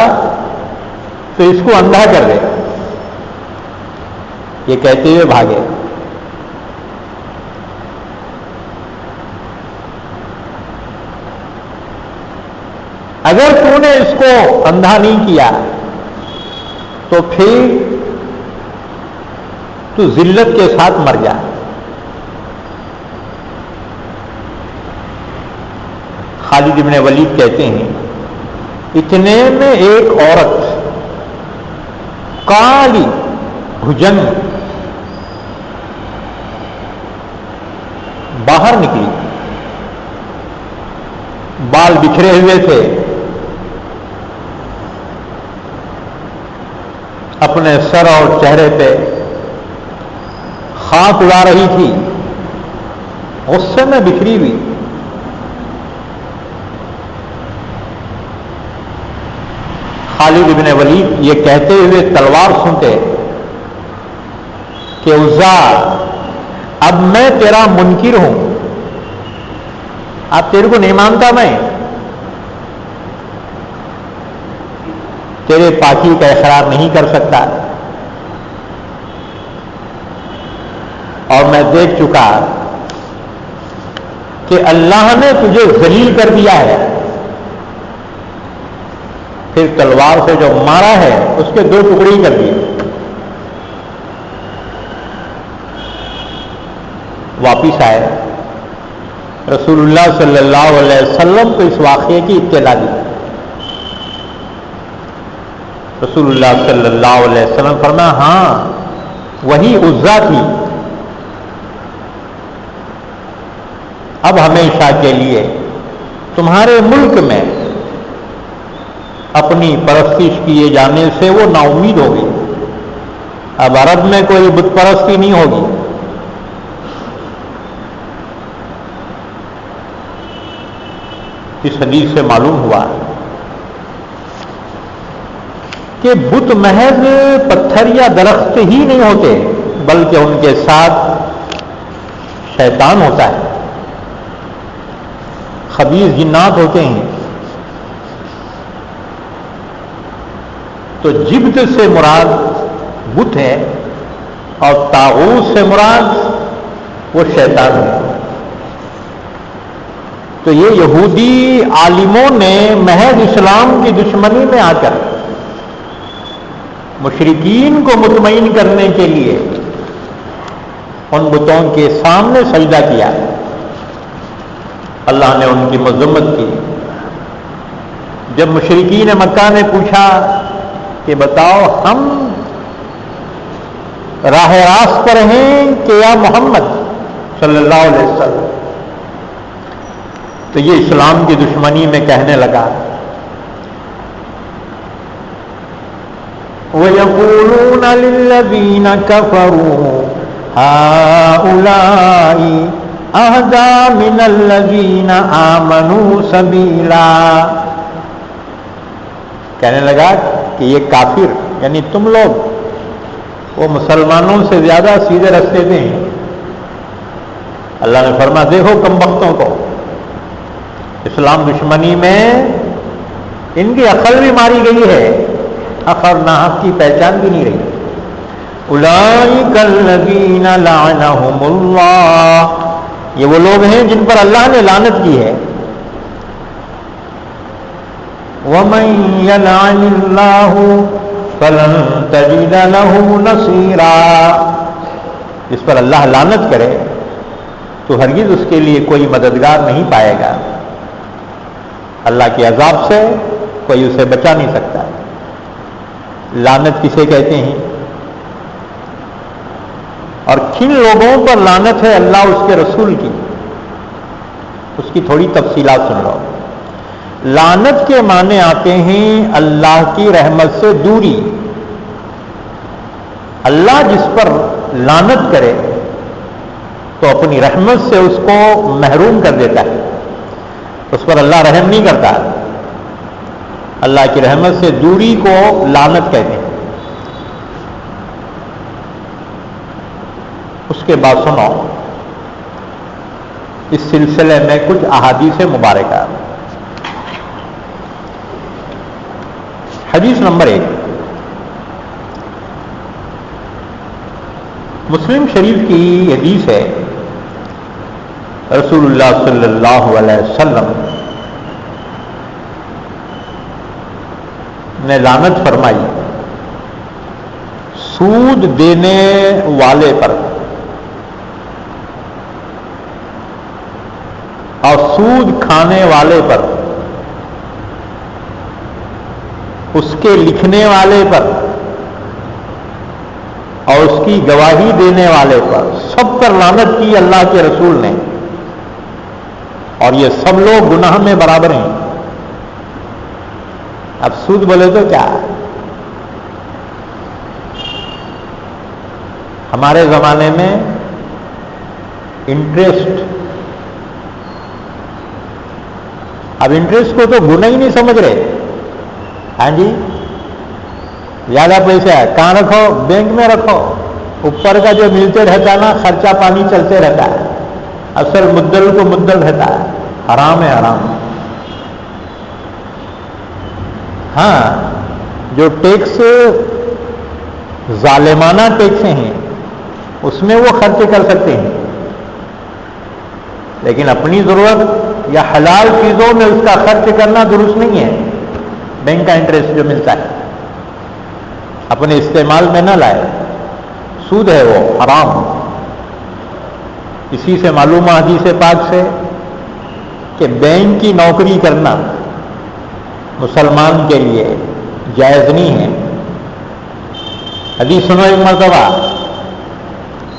[SPEAKER 1] تو اس کو اندھا کر دے. یہ کہتے ہوئے بھاگے. اگر تو نے اس کو اندھا نہیں کیا تو پھر تو ذلت کے ساتھ مر جا. خالد بن ولید کہتے ہیں اتنے میں ایک عورت کالی بھجنگ باہر نکلی، بال بکھرے ہوئے تھے، اپنے سر اور چہرے پہ خاک اڑا رہی تھی، غصے میں بکھری ہوئی. خالد بن ولید یہ کہتے ہوئے تلوار سنتے کہ عزا اب میں تیرا منکر ہوں، اب تیرے کو نہیں مانتا، میں تیرے پاکی کا اقرار نہیں کر سکتا، اور میں دیکھ چکا کہ اللہ نے تجھے ذلیل کر دیا ہے. پھر تلوار سے جو مارا ہے اس کے 2 ٹکڑے ہی کر دیے. واپس آئے، رسول اللہ صلی اللہ علیہ وسلم کو اس واقعے کی اطلاع دی. رسول اللہ صلی اللہ علیہ وسلم فرمایا ہاں وہی عزا تھی، اب ہمیشہ کے لیے تمہارے ملک میں اپنی پرستش کیے جانے سے وہ نا امید ہوگی، اب عرب میں کوئی بت پرستی نہیں ہوگی. اس حدیث سے معلوم ہوا کہ بت محض پتھر یا درخت ہی نہیں ہوتے، بلکہ ان کے ساتھ شیطان ہوتا ہے، خبیث جنات ہوتے ہیں. تو جبت سے مراد بت ہے اور طاغوت سے مراد وہ شیطان ہے. تو یہ یہودی عالموں نے محض اسلام کی دشمنی میں آ کر مشرکین کو مطمئن کرنے کے لیے ان بتوں کے سامنے سجدہ کیا. اللہ نے ان کی مذمت کی. جب مشرکین مکہ نے پوچھا کہ بتاؤ ہم راہ راست پر ہیں کہ یا محمد صلی اللہ علیہ وسلم، تو یہ اسلام کی دشمنی میں کہنے لگا وَيَقُولُونَ لِلَّذِينَ كَفَرُوا هَؤُلَاءِ أَهْدَىٰ مِنَ الَّذِينَ آمَنُوا سَبِيلًا. کہنے لگا کہ یہ کافر یعنی تم لوگ وہ مسلمانوں سے زیادہ سیدھے راستے پہ ہیں. اللہ نے فرمایا دیکھو کم بختوں کو، اسلام دشمنی میں ان کی عقل بھی ماری گئی ہے، حق ناحق کی پہچان بھی نہیں رہی. اولئک الذین لعنہم اللہ، یہ وہ لوگ ہیں جن پر اللہ نے لعنت کی ہے. وَمَن يَلْعَنِ اللَّهُ فَلَن تَجِدَ لَهُ نَصِيرًا، جس پر اللہ لعنت کرے تو ہرگز اس کے لیے کوئی مددگار نہیں پائے گا. اللہ کے عذاب سے کوئی اسے بچا نہیں سکتا. لعنت کسے کہتے ہیں اور کن لوگوں پر لعنت ہے اللہ اس کے رسول کی، اس کی تھوڑی تفصیلات سن لو. لعنت کے معنی آتے ہیں اللہ کی رحمت سے دوری. اللہ جس پر لعنت کرے تو اپنی رحمت سے اس کو محروم کر دیتا ہے، اس پر اللہ رحم نہیں کرتا. اللہ کی رحمت سے دوری کو لعنت کہتے ہیں. اس کے بعد سنو اس سلسلے میں کچھ احادیث مبارکہ. حدیث نمبر 1 مسلم شریف کی حدیث ہے. رسول اللہ صلی اللہ علیہ وسلم نے لعنت فرمائی سود دینے والے پر اور سود کھانے والے پر، اس کے لکھنے والے پر اور اس کی گواہی دینے والے پر، سب پر لعنت کی اللہ کے رسول نے. اور یہ سب لوگ گناہ میں برابر ہیں. اب سود بولے تو کیا؟ ہمارے زمانے میں انٹرسٹ، اب انٹرسٹ کو تو گناہ ہی نہیں سمجھ رہے. ہاں جی، زیادہ پیسہ ہے کہاں رکھو؟ بینک میں رکھو. اوپر کا جو ملتے رہتا ہے نا، خرچہ پانی چلتے رہتا ہے، اصل مدل کو مدل رہتا ہے. حرام ہے حرام. ہاں، جو ٹیکس ظالمانہ ٹیکس ہیں اس میں وہ خرچ کر سکتے ہیں، لیکن اپنی ضرورت یا حلال چیزوں میں اس کا خرچ کرنا درست نہیں ہے. بینک کا انٹرسٹ جو ملتا ہے اپنے استعمال میں نہ لائے. سود ہے وہ، حرام. اسی سے معلوم ہے حدیث پاک سے کہ بینک کی نوکری کرنا مسلمان کے لیے جائز نہیں ہے. حدیث سنو ایک مرتبہ،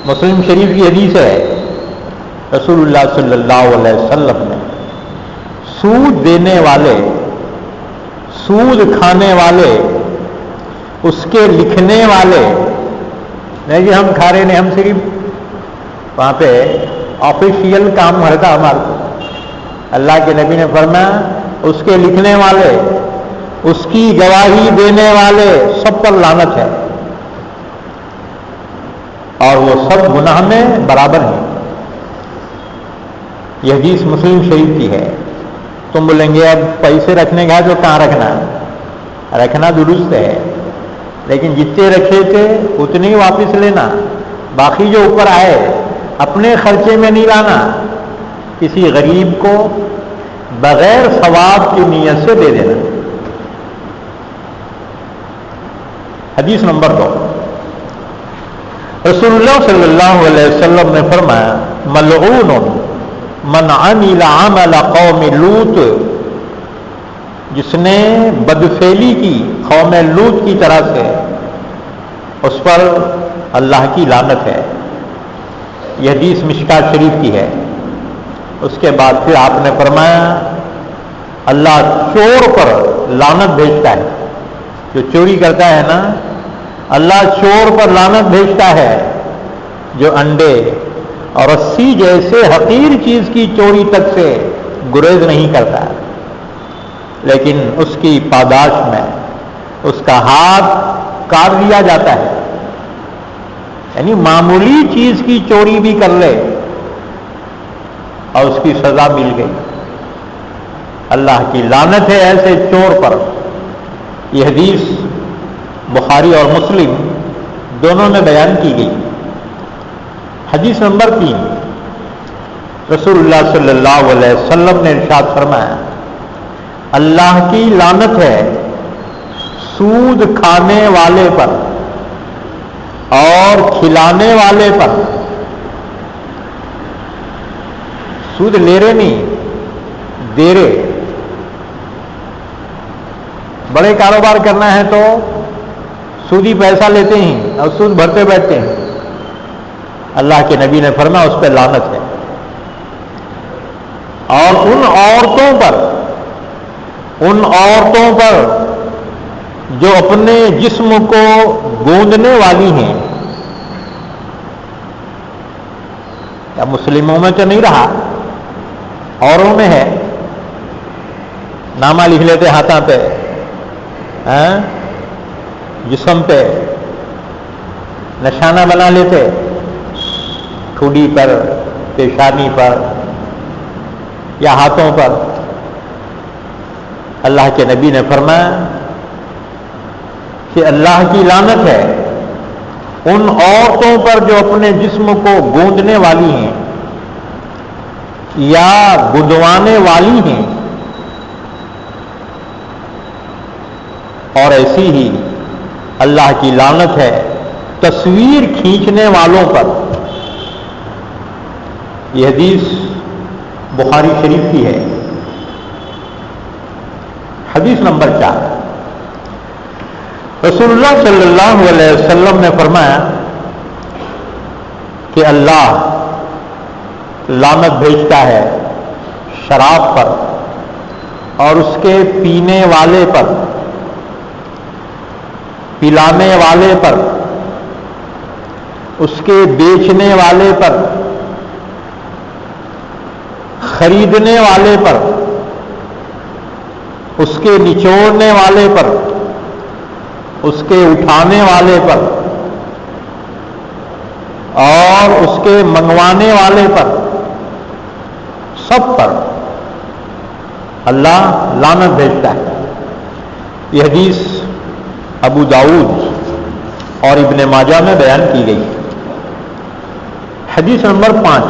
[SPEAKER 1] مسلم شریف کی حدیث ہے. رسول اللہ صلی اللہ علیہ وسلم نے سود دینے والے، سود کھانے والے، اس کے لکھنے والے، نہیں جی ہم کھا رہے نہیں، ہم صرف وہاں پہ آفیشیل کام رہتا ہمارا. اللہ کے نبی نے فرمایا اس کے لکھنے والے، اس کی گواہی دینے والے، سب پر لعنت ہے اور وہ سب گناہ میں برابر ہیں. یہ حدیث مسلم شریف کی ہے. تم بولیں گے اب پیسے رکھنے کا تو کہاں رکھنا؟ رکھنا درست ہے، لیکن جتنے رکھے تھے اتنے ہی واپس لینا. باقی جو اوپر آئے اپنے خرچے میں نہیں لانا. کسی غریب کو بغیر ثواب کی نیت سے دے دینا. حدیث نمبر 2 رسول اللہ صلی اللہ علیہ وسلم نے فرمایا ملعون من عمل عمل قوم لوط، جس نے بدفعلی کی قوم لوط کی طرح سے، اس پر اللہ کی لعنت ہے. یہ حدیث مشکات شریف کی ہے. اس کے بعد پھر آپ نے فرمایا اللہ چور پر لعنت بھیجتا ہے. جو چوری کرتا ہے نا، اللہ چور پر لعنت بھیجتا ہے جو انڈے اور رسی جیسے حقیر چیز کی چوری تک سے گریز نہیں کرتا، لیکن اس کی پاداش میں اس کا ہاتھ کاٹ دیا جاتا ہے. یعنی معمولی چیز کی چوری بھی کر لے اور اس کی سزا مل گئی. اللہ کی لعنت ہے ایسے چور پر. یہ حدیث بخاری اور مسلم دونوں میں بیان کی گئی. حدیث نمبر 3 رسول اللہ صلی اللہ علیہ وسلم نے ارشاد فرمایا اللہ کی لعنت ہے سود کھانے والے پر اور کھلانے والے پر. سود لے رہے نہیں، دے رہے. بڑے کاروبار کرنا ہے تو سودی پیسہ لیتے ہیں اور سود بھرتے بیٹھتے ہیں. اللہ کے نبی نے فرمایا اس پہ لعنت ہے. اور ان عورتوں پر جو اپنے جسم کو گوندنے والی ہیں. یا مسلموں میں تو نہیں رہا، اوروں میں ہے. نامہ لکھ لیتے ہاتھوں پہ، جسم پہ نشانہ بنا لیتے. ٹھوڈی پر، پیشانی پر یا ہاتھوں پر، اللہ کے نبی نے فرمایا کہ اللہ کی لعنت ہے ان عورتوں پر جو اپنے جسم کو گوندنے والی ہیں یا گدوانے والی ہیں، اور ایسی ہی اللہ کی لعنت ہے تصویر کھینچنے والوں پر۔ یہ حدیث بخاری شریف کی ہے۔ حدیث نمبر 4، رسول اللہ صلی اللہ علیہ وسلم نے فرمایا کہ اللہ لعنت بھیجتا ہے شراب پر اور اس کے پینے والے پر، پلانے والے پر، اس کے بیچنے والے پر، خریدنے والے پر، اس کے نچوڑنے والے پر، اس کے اٹھانے والے پر اور اس کے منگوانے والے پر، سب پر اللہ لعنت بھیجتا ہے۔ یہ حدیث ابو داؤد اور ابن ماجہ میں بیان کی گئی۔ حدیث نمبر 5،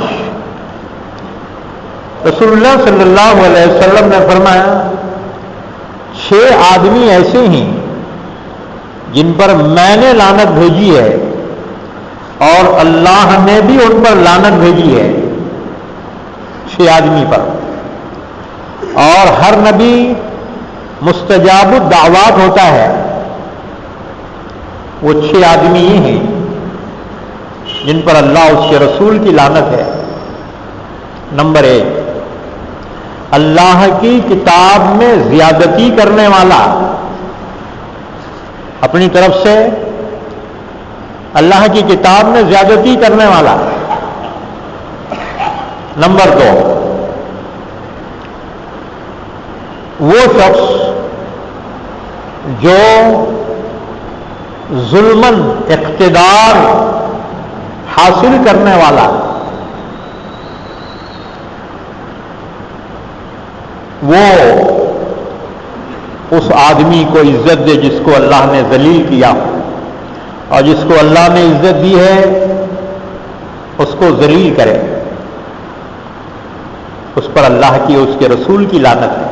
[SPEAKER 1] رسول اللہ صلی اللہ علیہ وسلم نے فرمایا 6 آدمی ایسے ہیں جن پر میں نے لعنت بھیجی ہے اور اللہ نے بھی ان پر لعنت بھیجی ہے، 6 آدمی پر، اور ہر نبی مستجاب الدعوات ہوتا ہے۔ وہ 6 آدمی یہ ہیں جن پر اللہ اس کے رسول کی لعنت ہے۔ نمبر 1، اللہ کی کتاب میں زیادتی کرنے والا، اپنی طرف سے اللہ کی کتاب میں زیادتی کرنے والا۔ نمبر 2، وہ شخص جو ظلماً اقتدار حاصل کرنے والا، وہ اس آدمی کو عزت دے جس کو اللہ نے ذلیل کیا، اور جس کو اللہ نے عزت دی ہے اس کو ذلیل کرے، اس پر اللہ کی اس کے رسول کی لعنت ہے۔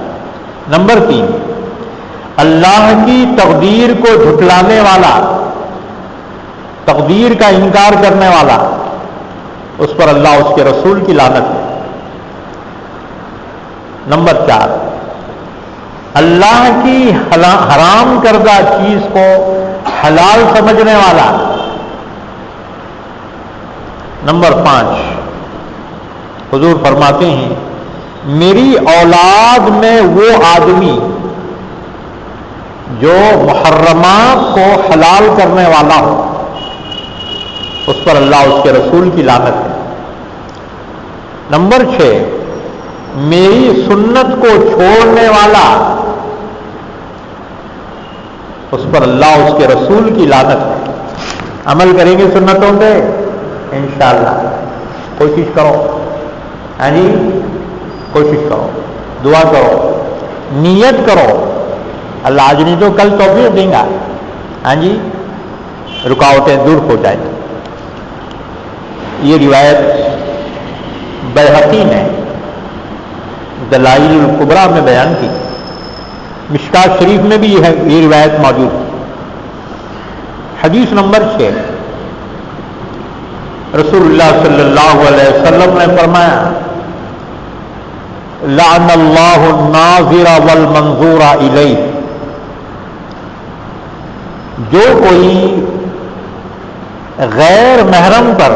[SPEAKER 1] نمبر 3، اللہ کی تقدیر کو جھٹلانے والا، تقدیر کا انکار کرنے والا، اس پر اللہ اس کے رسول کی لعنت ہے۔ نمبر 4، اللہ کی حرام کردہ چیز کو حلال سمجھنے والا۔ نمبر 5، حضور فرماتے ہیں میری اولاد میں وہ آدمی جو محرمات کو حلال کرنے والا ہو، اس پر اللہ اس کے رسول کی لعنت ہے۔ نمبر 6، میری سنت کو چھوڑنے والا، اس پر اللہ اس کے رسول کی لعنت ہے۔ عمل کریں گے سنتوں پہ انشاءاللہ، کوشش کرو، ہاں جی کوشش کرو، دعا کرو، نیت کرو، اللہ آج نہیں تو کل توفیق دیں گا، ہاں جی رکاوٹیں دور ہو جائیں۔ یہ روایت بیہقی نے دلائل الکبریٰ میں بیان کی، مشکات شریف میں بھی یہ روایت موجود ہے۔ حدیث نمبر 6، رسول اللہ صلی اللہ علیہ وسلم نے فرمایا لعن اللہ الناظر والمنظور الیہ، جو کوئی غیر محرم پر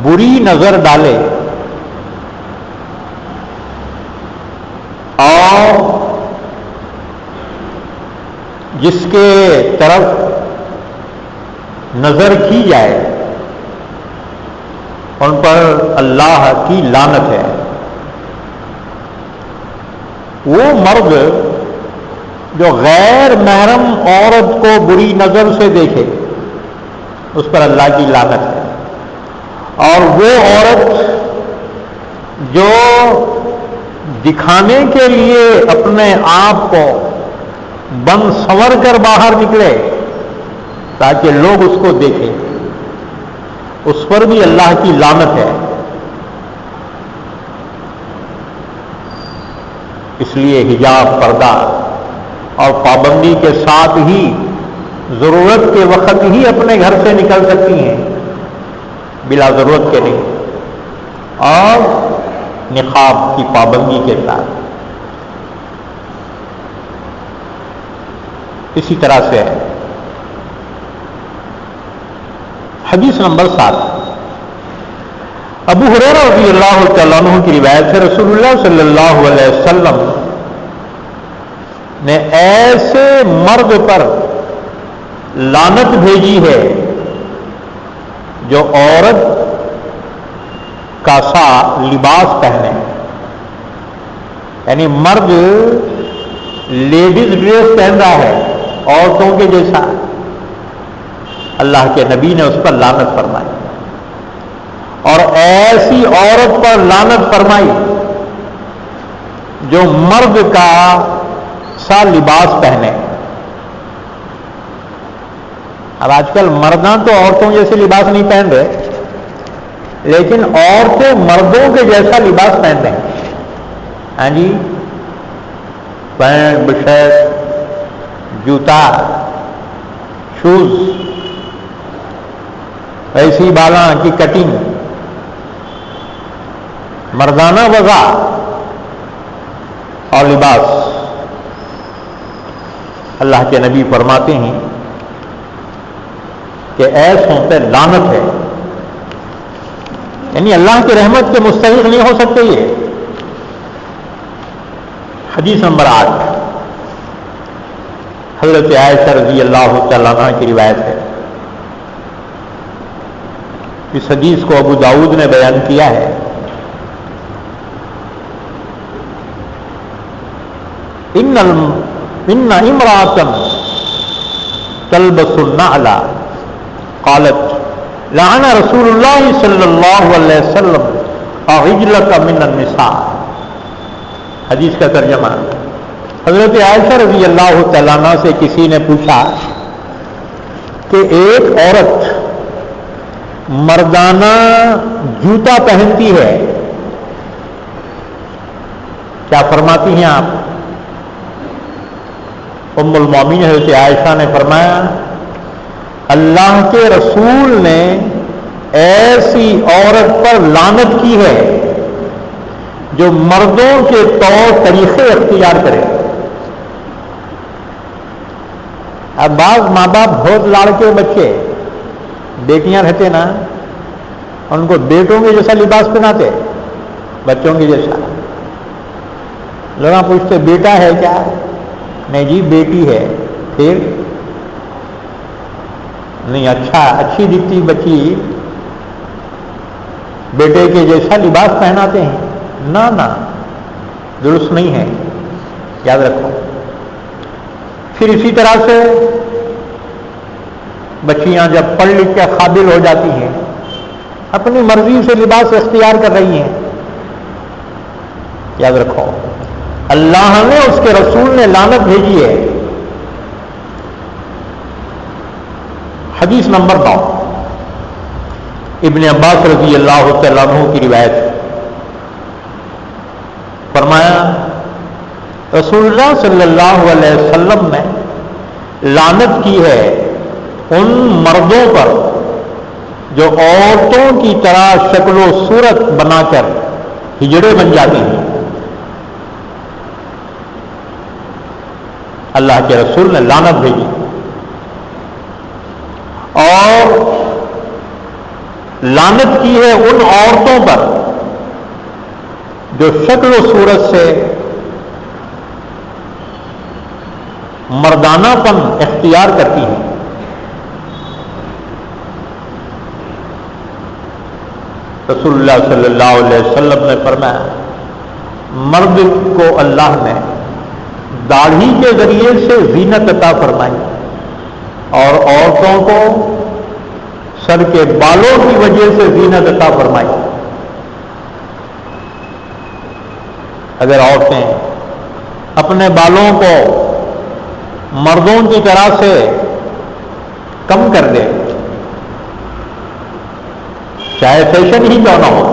[SPEAKER 1] بری نظر ڈالے اور جس کے طرف نظر کی جائے ان پر اللہ کی لعنت ہے۔ وہ مرد جو غیر محرم عورت کو بری نظر سے دیکھے اس پر اللہ کی لعنت ہے، اور وہ عورت جو دکھانے کے لیے اپنے آپ کو بن سنور کر باہر نکلے تاکہ لوگ اس کو دیکھیں، اس پر بھی اللہ کی لعنت ہے۔ اس لیے حجاب، پردہ اور پابندی کے ساتھ ہی ضرورت کے وقت ہی اپنے گھر سے نکل سکتی ہیں، بلا ضرورت کے نہیں، اور نقاب کی پابندی کے ساتھ۔ اسی طرح سے حدیث نمبر 7، ابو ہریرہ رضی اللہ تعالیٰ عنہ کی روایت ہے، رسول اللہ صلی اللہ علیہ وسلم نے ایسے مرد پر لعنت بھیجی ہے جو عورت کا سا لباس پہنے، یعنی مرد لیڈیز ڈریس پہن رہا ہے عورتوں کے جیسا، اللہ کے نبی نے اس پر لعنت فرمائی۔ اور ایسی عورت پر لعنت فرمائی جو مرد کا سا لباس پہنے۔ اب آج کل مرداں تو عورتوں جیسے لباس نہیں پہن رہے، لیکن عورتیں مردوں کے جیسا لباس پہن رہے ہیں۔ ہاں جی، پینٹ، بشرٹ، جوتا، شوز، ایسی بالاں کی کٹنگ، مردانہ وضع اور لباس۔ اللہ کے نبی فرماتے ہیں کہ ایسوں پہ لعنت ہے، یعنی اللہ کی رحمت کے مستحق نہیں ہو سکتے یہ۔ حدیث نمبر 8، حضرت عائشہ رضی اللہ تعالیٰ عنہ کی روایت ہے۔ اس حدیث کو ابو داؤد نے بیان کیا ہے۔ ان امرأة تلبس النعل قالت لعن رسول اللہ صلی اللہ علیہ وسلم الرجلة من النساء۔ حدیث کا ترجمہ، حضرت عائشہ رضی اللہ تعالیٰ عنہ سے کسی نے پوچھا کہ ایک عورت مردانہ جوتا پہنتی ہے، کیا فرماتی ہیں آپ؟ ام المومنین حضرت عائشہ نے فرمایا، اللہ کے رسول نے ایسی عورت پر لعنت کی ہے جو مردوں کے طور طریقے اختیار کرے۔ اب بعض ماں باپ بہت لاڑکے بچے، بیٹیاں رہتے نا، ان کو بیٹوں کے جیسا لباس پہناتے، بچوں کے جیسا۔ لوگ پوچھتے بیٹا ہے کیا؟ نہیں جی بیٹی ہے۔ پھر نہیں، اچھی دکھتی بچی بیٹے کے جیسا لباس پہناتے ہیں، نہ درست نہیں ہے، یاد رکھو۔ پھر اسی طرح سے بچیاں جب پڑھ لکھ کے قابل ہو جاتی ہیں، اپنی مرضی سے لباس اختیار کر رہی ہیں، یاد رکھو اللہ نے، اس کے رسول نے لعنت بھیجی ہے۔ حدیث نمبر 9، ابن عباس رضی اللہ تعالیٰ عنہ کی روایت، فرمایا رسول اللہ صلی اللہ علیہ وسلم نے لعنت کی ہے ان مردوں پر جو عورتوں کی طرح شکل و صورت بنا کر ہجڑے بن جاتے ہیں۔ اللہ کے رسول نے لعنت بھیجی۔ اور لعنت کی ہے ان عورتوں پر جو شکل و صورت سے مردانہ پن اختیار کرتی ہیں۔ رسول اللہ صلی اللہ علیہ وسلم نے فرمایا، مرد کو اللہ نے داڑھی کے ذریعے سے زینت عطا فرمائی اور عورتوں کو سر کے بالوں کی وجہ سے زینت عطا فرمائی. اگر عورتیں اپنے بالوں کو مردوں کی طرح سے کم کر دیں، چاہے فیشن ہی کیوں نہ ہو،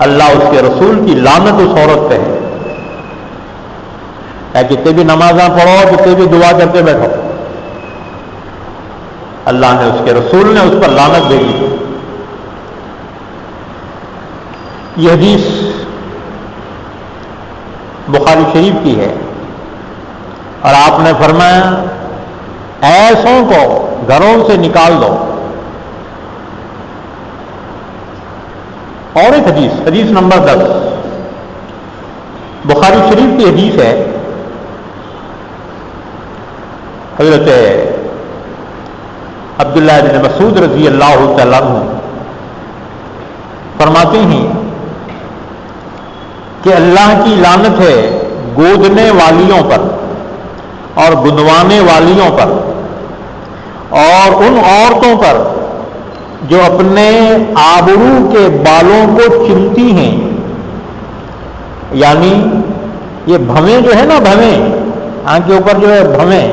[SPEAKER 1] اللہ اس کے رسول کی لعنت اس عورت پہ ہے. کتنے بھی نمازاں پڑھو، کتنے بھی دعا کرتے بیٹھو، اللہ نے اس کے رسول نے اس پر لعنت بھیجی. یہ حدیث بخاری شریف کی ہے، اور آپ نے فرمایا ایسوں کو گھروں سے نکال دو. اور ایک حدیث نمبر 10 بخاری شریف کی حدیث ہے. حضرت عبداللہ بن مسعود رضی اللہ تعالیٰ عنہ فرماتے ہیں کہ اللہ کی لعنت ہے گودنے والیوں پر اور گدوانے والیوں پر اور ان عورتوں پر جو اپنے آبرو کے بالوں کو چنتی ہیں. یعنی یہ بھویں جو ہے نا، بھویں آنکھ کے اوپر جو ہے بھویں،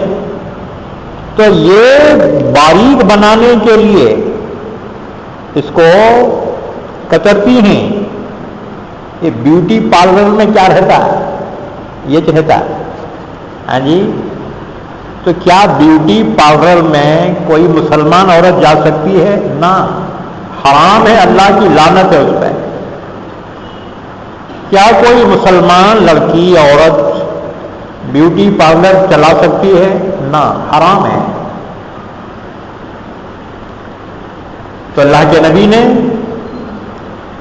[SPEAKER 1] تو یہ باریک بنانے کے لیے اس کو کترتی ہیں. یہ بیوٹی پارلر میں کیا رہتا ہے؟ یہ رہتا ہے. ہاں جی، تو کیا بیوٹی پارلر میں کوئی مسلمان عورت جا سکتی ہے؟ نہ، حرام ہے، اللہ کی لعنت ہے اس پہ. کیا کوئی مسلمان لڑکی عورت بیوٹی پارلر چلا سکتی ہے؟ نہ، حرام ہے. تو اللہ کے نبی نے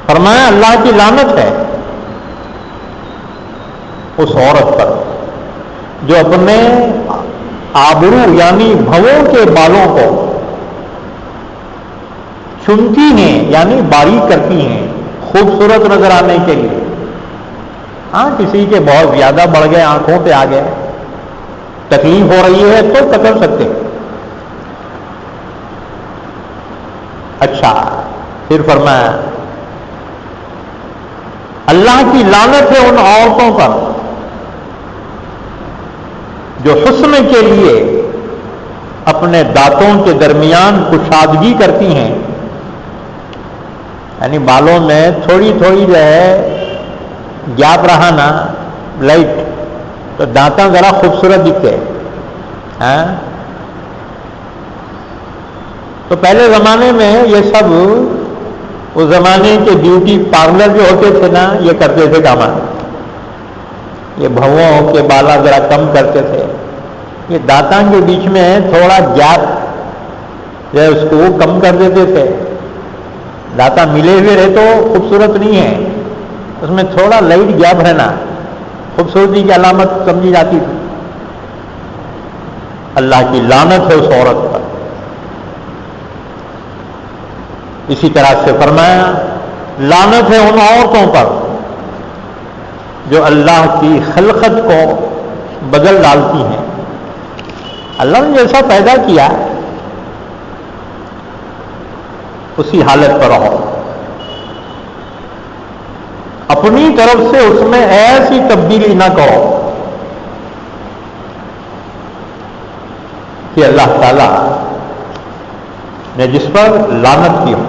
[SPEAKER 1] فرمایا اللہ کی لعنت ہے اس عورت پر جو اپنے آبرو یعنی بھووں کے بالوں کو چنتی ہیں، یعنی باریک کرتی ہیں خوبصورت نظر آنے کے لیے. ہاں، کسی کے بہت زیادہ بڑھ گئے، آنکھوں پہ آ گئے، تکلیف ہو رہی ہے تو کر سکتے. اچھا، پھر فرمایا اللہ کی لعنت ہے ان عورتوں پر جو حسن کے لیے اپنے دانتوں کے درمیان کشادگی کرتی ہیں. یعنی بالوں میں تھوڑی تھوڑی جو ہے گیپ رہا نا، لائٹ، تو دانتاں ذرا خوبصورت دکھتے. ہاں، تو پہلے زمانے میں یہ سب اس زمانے کے بیوٹی پارلر جو ہوتے تھے نا، یہ کرتے تھے کام. یہ بھووں کے بالا ذرا کم کرتے تھے. یہ دانتوں کے بیچ میں تھوڑا گیپ جو ہے اس کو کم کر دیتے تھے. دانت ملے ہوئے رہے تو خوبصورت نہیں ہے، اس میں تھوڑا لائٹ گیپ رہنا خوبصورتی کی علامت سمجھی جاتی تھی. اللہ کی لعنت ہے اس عورت پر. اسی طرح سے فرمایا لعنت ہے ان عورتوں پر جو اللہ کی خلقت کو بدل ڈالتی ہیں. اللہ نے جیسا پیدا کیا اسی حالت پر رہو، اپنی طرف سے اس میں ایسی تبدیلی نہ کرو کہ اللہ تعالی نے جس پر لعنت کی ہو.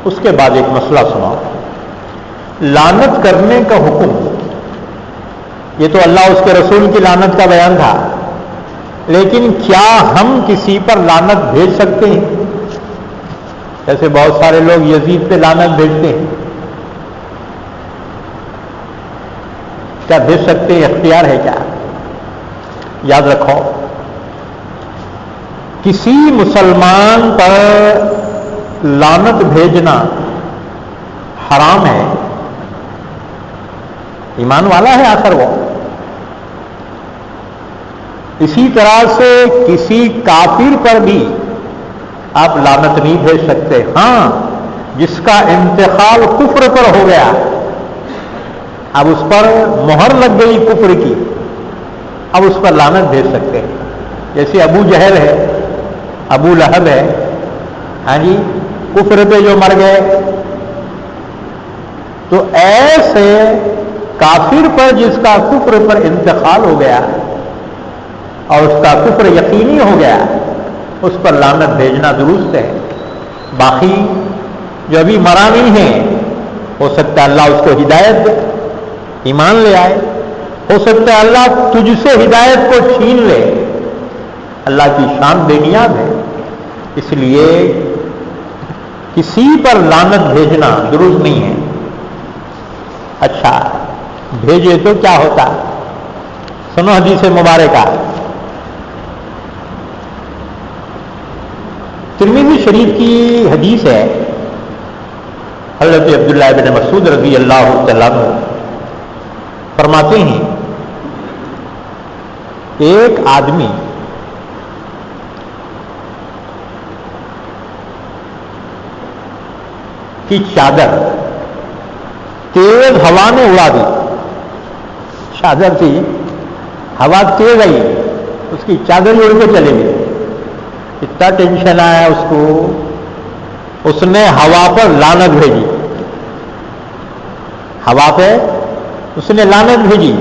[SPEAKER 1] اس کے بعد ایک مسئلہ سناؤ. لعنت کرنے کا حکم، یہ تو اللہ اس کے رسول کی لعنت کا بیان تھا، لیکن کیا ہم کسی پر لعنت بھیج سکتے ہیں؟ جیسے بہت سارے لوگ یزید پہ لعنت بھیجتے ہیں. کیا بھیج سکتے ہیں؟ اختیار ہے کیا؟ یاد رکھو، کسی مسلمان پر لعنت بھیجنا حرام ہے. ایمان والا ہے آخر وہ. اسی طرح سے کسی کافر پر بھی آپ لعنت نہیں بھیج سکتے. ہاں، جس کا انتقال کفر پر ہو گیا، اب اس پر مہر لگ گئی کفر کی، اب اس پر لعنت بھیج سکتے ہیں. جیسے ابو جہل ہے، ابو لہب ہے، ہاں جی، کفر پہ جو مر گئے، تو ایسے کافر پر جس کا کفر پر انتقال ہو گیا اور اس کا کفر یقینی ہو گیا، اس پر لعنت بھیجنا درست ہے۔ باقی جو ابھی مرا نہیں ہے، ہو سکتا ہے اللہ اس کو ہدایت دے، ایمان لے آئے، ہو سکتا ہے اللہ تجھ سے ہدایت کو چھین لے، اللہ کی شان بے نیاز ہے۔ اس لیے کسی پر لعنت بھیجنا درست نہیں ہے۔ اچھا بھیجے تو کیا ہوتا؟ سنو حدیث مبارکہ، ترمذی شریف کی حدیث ہے، حضرت عبداللہ بن مسعود رضی اللہ تعالیٰ عنہ فرماتے ہیں، ایک آدمی کی چادر تیز ہوا نے اڑا دی، چادر تھی، ہوا تیز آئی، اس کی چادر اڑ کے چلے گئی، اتنا ٹینشن آیا اس کو، اس نے ہوا پر لعنت بھیجی، ہوا پہ اس نے لعنت بھیجی۔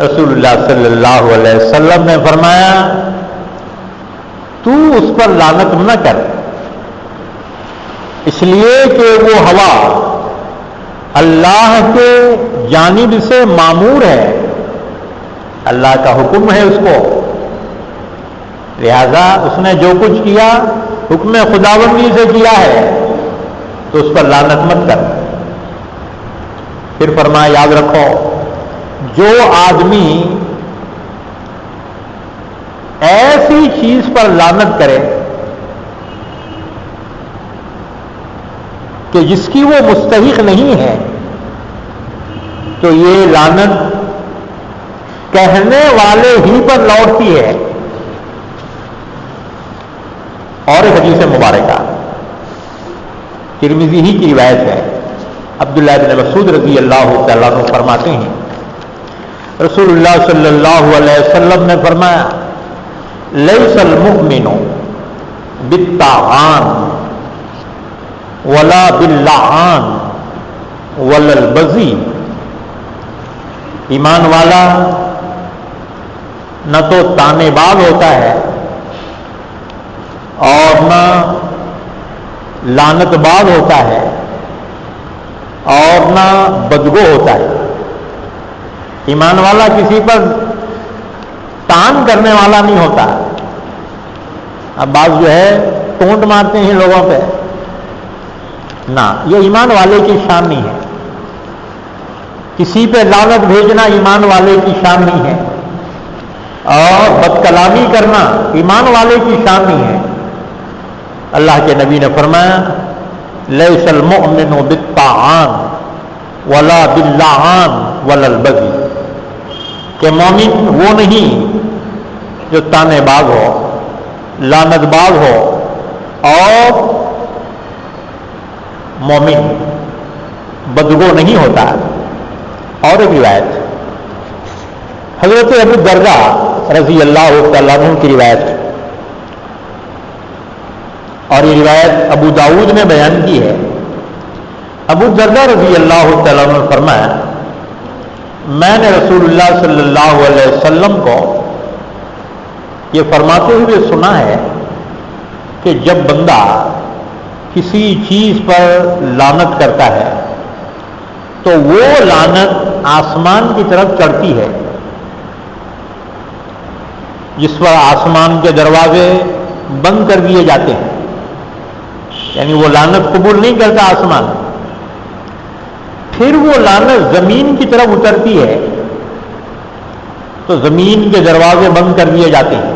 [SPEAKER 1] رسول اللہ صلی اللہ علیہ وسلم نے فرمایا تو اس پر لعنت نہ کر، اس لیے کہ وہ ہوا اللہ کے جانب سے مامور ہے، اللہ کا حکم ہے اس کو، لہذا اس نے جو کچھ کیا حکم خداوندی سے کیا ہے، تو اس پر لعنت مت کر۔ پھر فرمایا یاد رکھو، جو آدمی ایسی چیز پر لعنت کرے کہ جس کی وہ مستحق نہیں ہے، تو یہ لعنت کہنے والے ہی پر لوٹتی ہے۔ اور ایک حدیث مبارکہ ترمذی ہی کی روایت ہے، عبداللہ بن مسعود رضی اللہ تعالیٰ عنہ فرماتے ہیں، رسول اللہ صلی اللہ علیہ وسلم نے فرمایا لیس المؤمن بالطاعان ولا باللعان ولا البذی، ایمان والا نہ تو طعنہ باز ہوتا ہے اور نہ لعنت باز ہوتا ہے اور نہ بدگو ہوتا ہے۔ ایمان والا کسی پر طعن کرنے والا نہیں ہوتا۔ اب بعض جو ہے ٹونٹ مارتے ہیں لوگوں پہ، نہ، یہ ایمان والے کی شان نہیں ہے۔ کسی پہ لعنت بھیجنا ایمان والے کی شان نہیں ہے، اور بد کلامی کرنا ایمان والے کی شان نہیں ہے۔ اللہ کے نبی نے فرمایا لیس المؤمن بالطاعان ولا باللعان ولا البذی، کہ مومن وہ نہیں جو طعنہ باز ہو، لعنت باز ہو، اور مومن بدگو نہیں ہوتا۔ اور ایک روایت حضرت ابو درداء رضی اللہ تعالیٰ عنہ کی روایت، اور یہ روایت ابو داؤد نے بیان کی ہے۔ ابو درداء رضی اللہ تعالیٰ عنہ نے فرمایا میں نے رسول اللہ صلی اللہ علیہ وسلم کو یہ فرماتے ہوئے سنا ہے کہ جب بندہ کسی چیز پر لعنت کرتا ہے تو وہ لعنت آسمان کی طرف چڑھتی ہے، جس پر آسمان کے دروازے بند کر دیے جاتے ہیں، یعنی وہ لعنت قبول نہیں کرتا آسمان۔ پھر وہ لعنت زمین کی طرف اترتی ہے تو زمین کے دروازے بند کر دیے جاتے ہیں،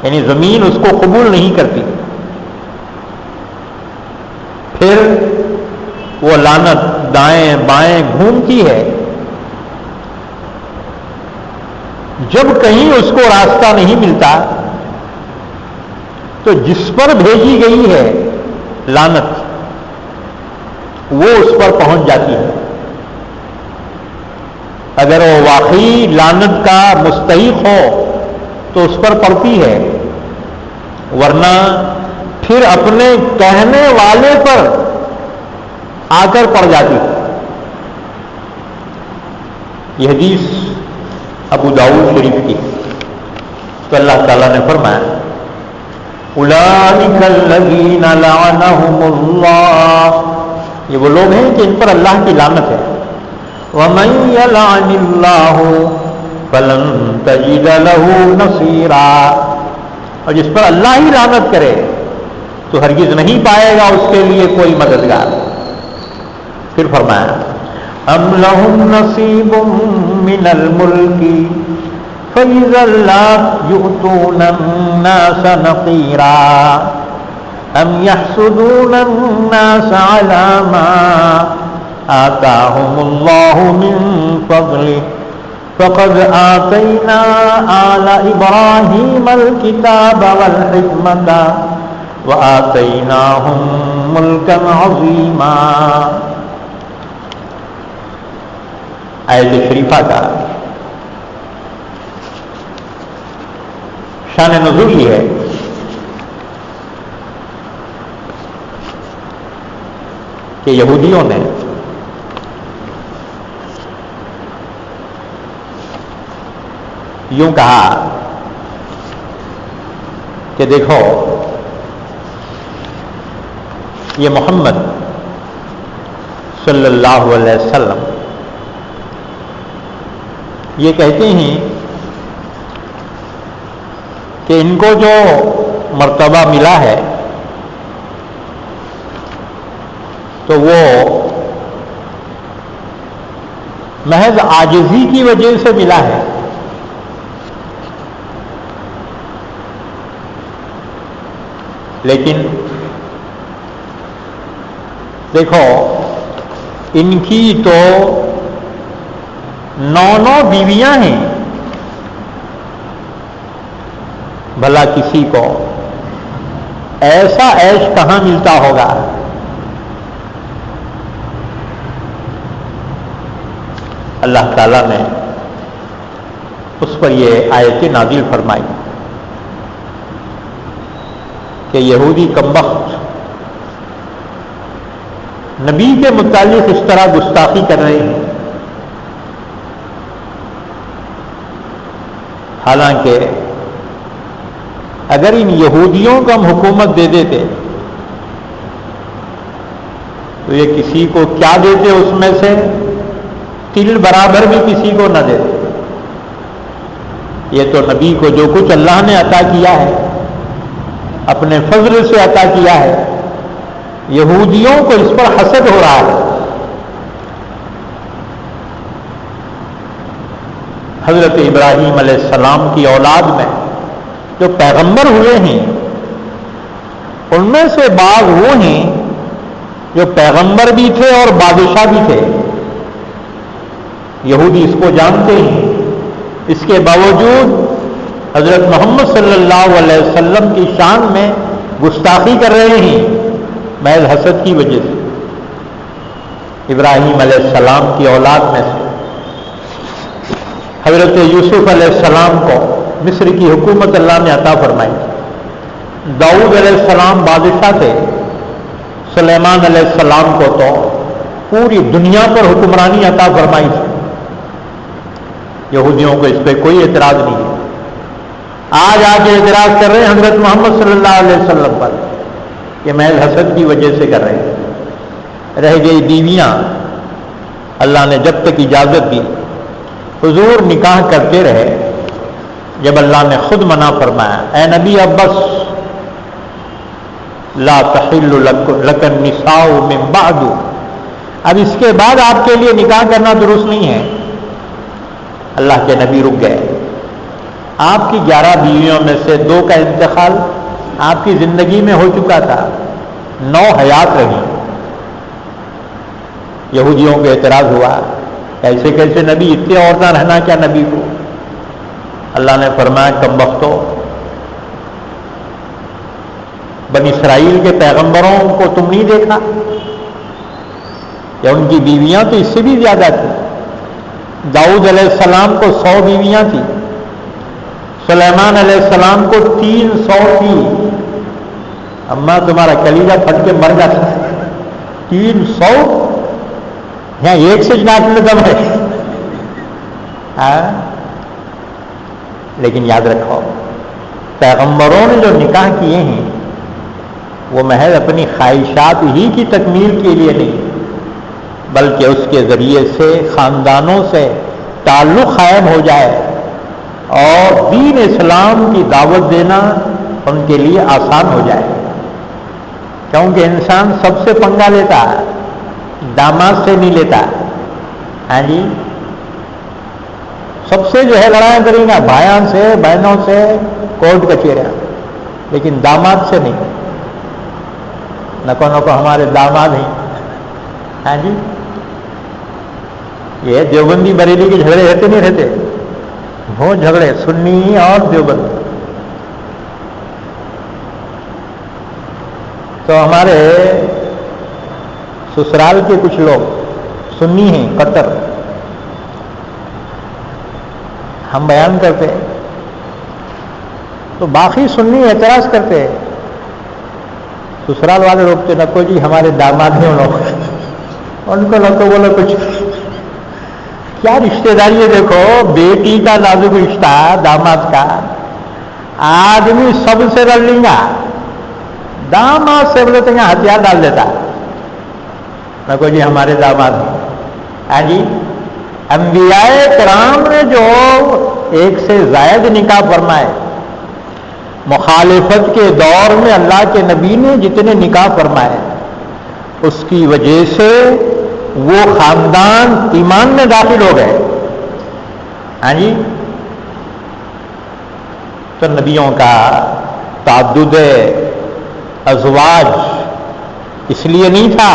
[SPEAKER 1] یعنی زمین اس کو قبول نہیں کرتی۔ پھر وہ لعنت دائیں بائیں گھومتی ہے، جب کہیں اس کو راستہ نہیں ملتا تو جس پر بھیجی گئی ہے لعنت وہ اس پر پہنچ جاتی ہے۔ اگر وہ واقعی لعنت کا مستحق ہو تو اس پر پڑتی ہے، ورنہ پھر اپنے کہنے والے پر آ کر پڑ جاتی ہے۔ یہ حدیث ابو داؤد شریف کی، تو اللہ تعالیٰ نے فرمایا اولئک الذین لعنہم اللہ، یہ وہ لوگ ہیں کہ ان پر اللہ کی لعنت ہے۔ ومن یلعن اللہ فلن تجد له نصیرا، اور جس پر اللہ ہی لعنت کرے تو ہرگز نہیں پائے گا اس کے لیے کوئی مددگار۔ پھر فرمایا ام لہم نصیب من الملک فإذا لا يؤتون الناس نقیرا ام يحسدون الناس على ما آتاهم الله من فضله فقد آتينا آل إبراهيم الكتاب والحكمة وآتيناهم ملكا عظيما۔ آیت شریفہ کا شان نزول یہ ہے کہ یہودیوں نے یوں کہا کہ دیکھو یہ محمد صلی اللہ علیہ وسلم یہ کہتے ہیں کہ ان کو جو مرتبہ ملا ہے تو وہ محض عاجزی کی وجہ سے ملا ہے، لیکن دیکھو ان کی تو 9 بیویاں ہیں، بھلا کسی کو ایسا عیش کہاں ملتا ہوگا؟ اللہ تعالیٰ نے اس پر یہ آیت نازل فرمائی کہ یہودی کمبخت نبی کے متعلق اس طرح گستاخی کر رہے ہیں، حالانکہ اگر ان یہودیوں کو ہم حکومت دے دیتے تو یہ کسی کو کیا دیتے، اس میں سے تل برابر بھی کسی کو نہ دیتے۔ یہ تو نبی کو جو کچھ اللہ نے عطا کیا ہے اپنے فضل سے عطا کیا ہے، یہودیوں کو اس پر حسد ہو رہا ہے۔ حضرت ابراہیم علیہ السلام کی اولاد میں جو پیغمبر ہوئے ہیں ان میں سے بعض وہ ہیں جو پیغمبر بھی تھے اور بادشاہ بھی تھے، یہودی اس کو جانتے ہیں، اس کے باوجود حضرت محمد صلی اللہ علیہ وسلم کی شان میں گستاخی کر رہے ہیں محض حسد کی وجہ سے۔ ابراہیم علیہ السلام کی اولاد میں سے حضرت یوسف علیہ السلام کو مصر کی حکومت اللہ نے عطا فرمائی، داؤد علیہ السلام بادشاہ تھے، سلیمان علیہ السلام کو تو پوری دنیا پر حکمرانی عطا فرمائی تھی۔ یہودیوں کو اس پہ کوئی اعتراض نہیں ہے، آج آ کے اعتراض کر رہے ہیں حضرت محمد صلی اللہ علیہ وسلم پر، یہ محض حسد کی وجہ سے کر رہے ہیں۔ رہ گئی بیویاں، اللہ نے جب تک اجازت دی حضور نکاح کرتے رہے، جب اللہ نے خود منع فرمایا اے نبی اب بس لا تحل لک النساء من بعد، اب اس کے بعد آپ کے لیے نکاح کرنا درست نہیں ہے، اللہ کے نبی رک گئے۔ آپ کی 11 بیویوں میں سے 2 کا انتقال آپ کی زندگی میں ہو چکا تھا، 9 حیات رہی۔ یہودیوں کو اعتراض ہوا ایسے کیسے نبی، اتنے اور نہ رہنا کیا نبی کو؟ اللہ نے فرمایا کم بختو، بنی اسرائیل کے پیغمبروں کو تم نہیں دیکھا؟ یا ان کی بیویاں تو اس سے بھی زیادہ تھیں۔ داؤد علیہ السلام کو 100 بیویاں تھیں، سلیمان علیہ السلام کو 300 تھی. اماں تمہارا کلیجہ پھٹ کے مر جاتا. 300 یہاں ایک سے ناک میں دم ہے. لیکن یاد رکھو پیغمبروں نے جو نکاح کیے ہیں وہ محض اپنی خواہشات ہی کی تکمیل کے لیے نہیں بلکہ اس کے ذریعے سے خاندانوں سے تعلق قائم ہو جائے اور دین اسلام کی دعوت دینا ان کے لیے آسان ہو جائے. کیونکہ انسان سب سے پنگا لیتا ہے داماد سے نہیں لیتا. ہاں جی سب سے جو ہے لڑائیاں کریں گا بھائیوں سے بہنوں سے کورٹ کچہریاں لیکن داماد سے نہیں. نکو ہمارے داماد ہیں. ہاں جی یہ دیوبندی بریلی کے جھگڑے رہتے نہیں رہتے وہ جھگڑے سنی اور دیوبندی. تو ہمارے سسرال کے کچھ لوگ سنی ہیں کٹر ہم بیان کرتے تو باقی سنی اعتراض کرتے سسرال والے روکتے نکو جی ہمارے داماد ہیں ان کو نکو بولو کچھ کیا رشتے داری ہے. دیکھو بیٹی کا نازک رشتہ داماد کا آدمی سب سے لڑ لیں گا داماد سے بولے تو یہاں ہتھیار ڈال دیتا. نکو جی ہمارے داماد ہیں. ہاں جی انبیاء کرام نے جو ایک سے زائد نکاح فرمائے مخالفت کے دور میں اللہ کے نبی نے جتنے نکاح فرمائے اس کی وجہ سے وہ خاندان ایمان میں داخل ہو گئے. ہاں جی تو نبیوں کا تعدد ازواج اس لیے نہیں تھا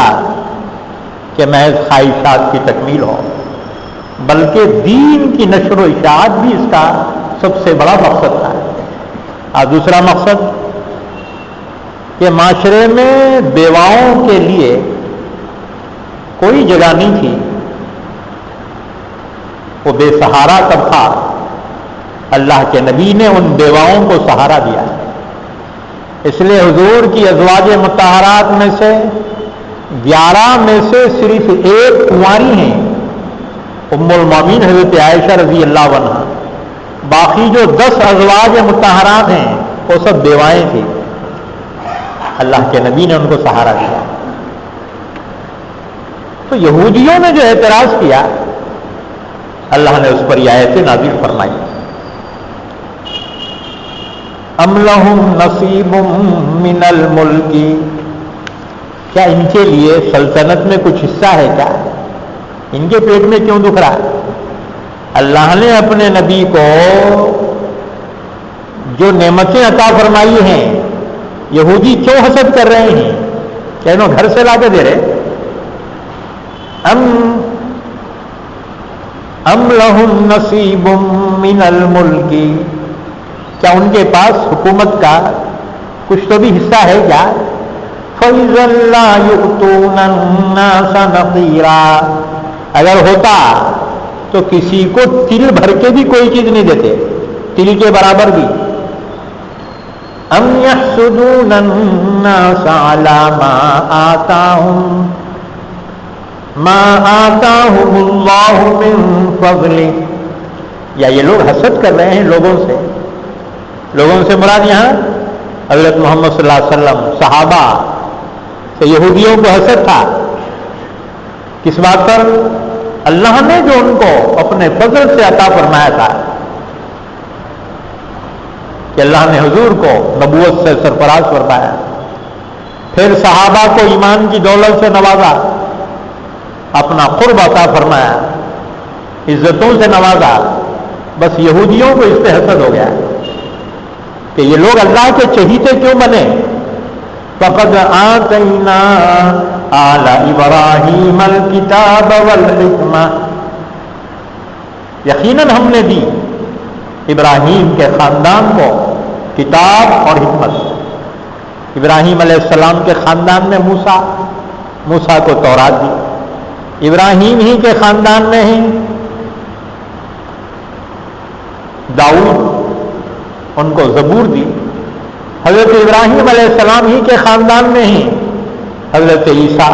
[SPEAKER 1] کہ محض خواہشات کی تکمیل ہو بلکہ دین کی نشر و اشاعت بھی اس کا سب سے بڑا مقصد تھا. اور دوسرا مقصد کہ معاشرے میں بیواؤں کے لیے کوئی جگہ نہیں تھی. وہ بے سہارا طبقہ اللہ کے نبی نے ان بیواؤں کو سہارا دیا. اس لیے حضور کی ازواج مطہرات میں سے 11 میں سے صرف ایک کنواری ہیں ام المومنین حضرت عائشہ رضی اللہ عنہا. باقی جو 10 ازواج مطہرات ہیں وہ سب بیوائیں تھیں. اللہ کے نبی نے ان کو سہارا دیا. تو یہودیوں نے جو اعتراض کیا اللہ نے اس پر یہ آیتیں نازل فرمائی. ام لہم نصیب من الملک کیا ان کے لیے سلطنت میں کچھ حصہ ہے کیا؟ ان کے پیٹ میں کیوں دکھ رہا ہے؟ اللہ نے اپنے نبی کو جو نعمتیں عطا فرمائی ہیں یہودی کیوں حسد کر رہے ہیں؟ کیا انہوں گھر سے لا کے دے رہے؟ ام لہم نصیب من الملک کیا ان کے پاس حکومت کا کچھ تو بھی حصہ ہے کیا؟ فَإِذًا لَّا يُؤْتُونَ النَّاسَ نَقِيرًا اگر ہوتا تو کسی کو تل بھر کے بھی کوئی چیز نہیں دیتے تل کے برابر بھی. ام يحسدون الناس على ما آتاهم الله من فضله یا یہ لوگ حسد کر رہے ہیں لوگوں سے مراد یہاں حضرت محمد صلی اللہ علیہ وسلم صحابہ سے یہودیوں کو حسد تھا. کس بات پر؟ اللہ نے جو ان کو اپنے فضل سے عطا فرمایا تھا کہ اللہ نے حضور کو نبوت سے سرفراز فرمایا پھر صحابہ کو ایمان کی دولت سے نوازا اپنا قرب عطا فرمایا عزتوں سے نوازا. بس یہودیوں کو اس پہ حسد ہو گیا کہ یہ لوگ اللہ کے چہیتے کیوں بنے. فقد آتینا آل ابراہیم الکتاب والحکمہ یقیناً ہم نے دی ابراہیم کے خاندان کو کتاب اور حکمت. ابراہیم علیہ السلام کے خاندان میں موسیٰ کو تورات دی. ابراہیم ہی کے خاندان میں ہیں داؤد ان کو زبور دی. حضرت ابراہیم علیہ السلام ہی کے خاندان میں ہی حضرت عیسیٰ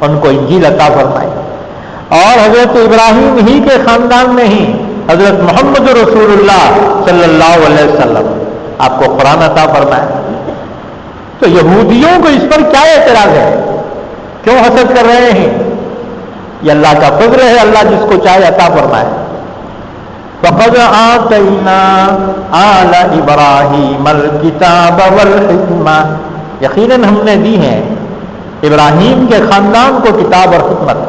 [SPEAKER 1] ان کو انجیل عطا فرمائی, اور حضرت ابراہیم ہی کے خاندان میں ہی حضرت محمد رسول اللہ صلی اللہ علیہ وسلم آپ کو قرآن عطا فرمایا. تو یہودیوں کو اس پر کیا اعتراض ہے؟ کیوں حسد کر رہے ہیں؟ یہ اللہ کا فضل ہے, اللہ جس کو چاہے عطا فرمائے. فَقَدْ آتَيْنَا آلَ إِبْرَاهِيمَ الْكِتَابَ وَالْحِكْمَةَ, یقیناً ہم نے دی ہیں ابراہیم کے خاندان کو کتاب اور حکمت.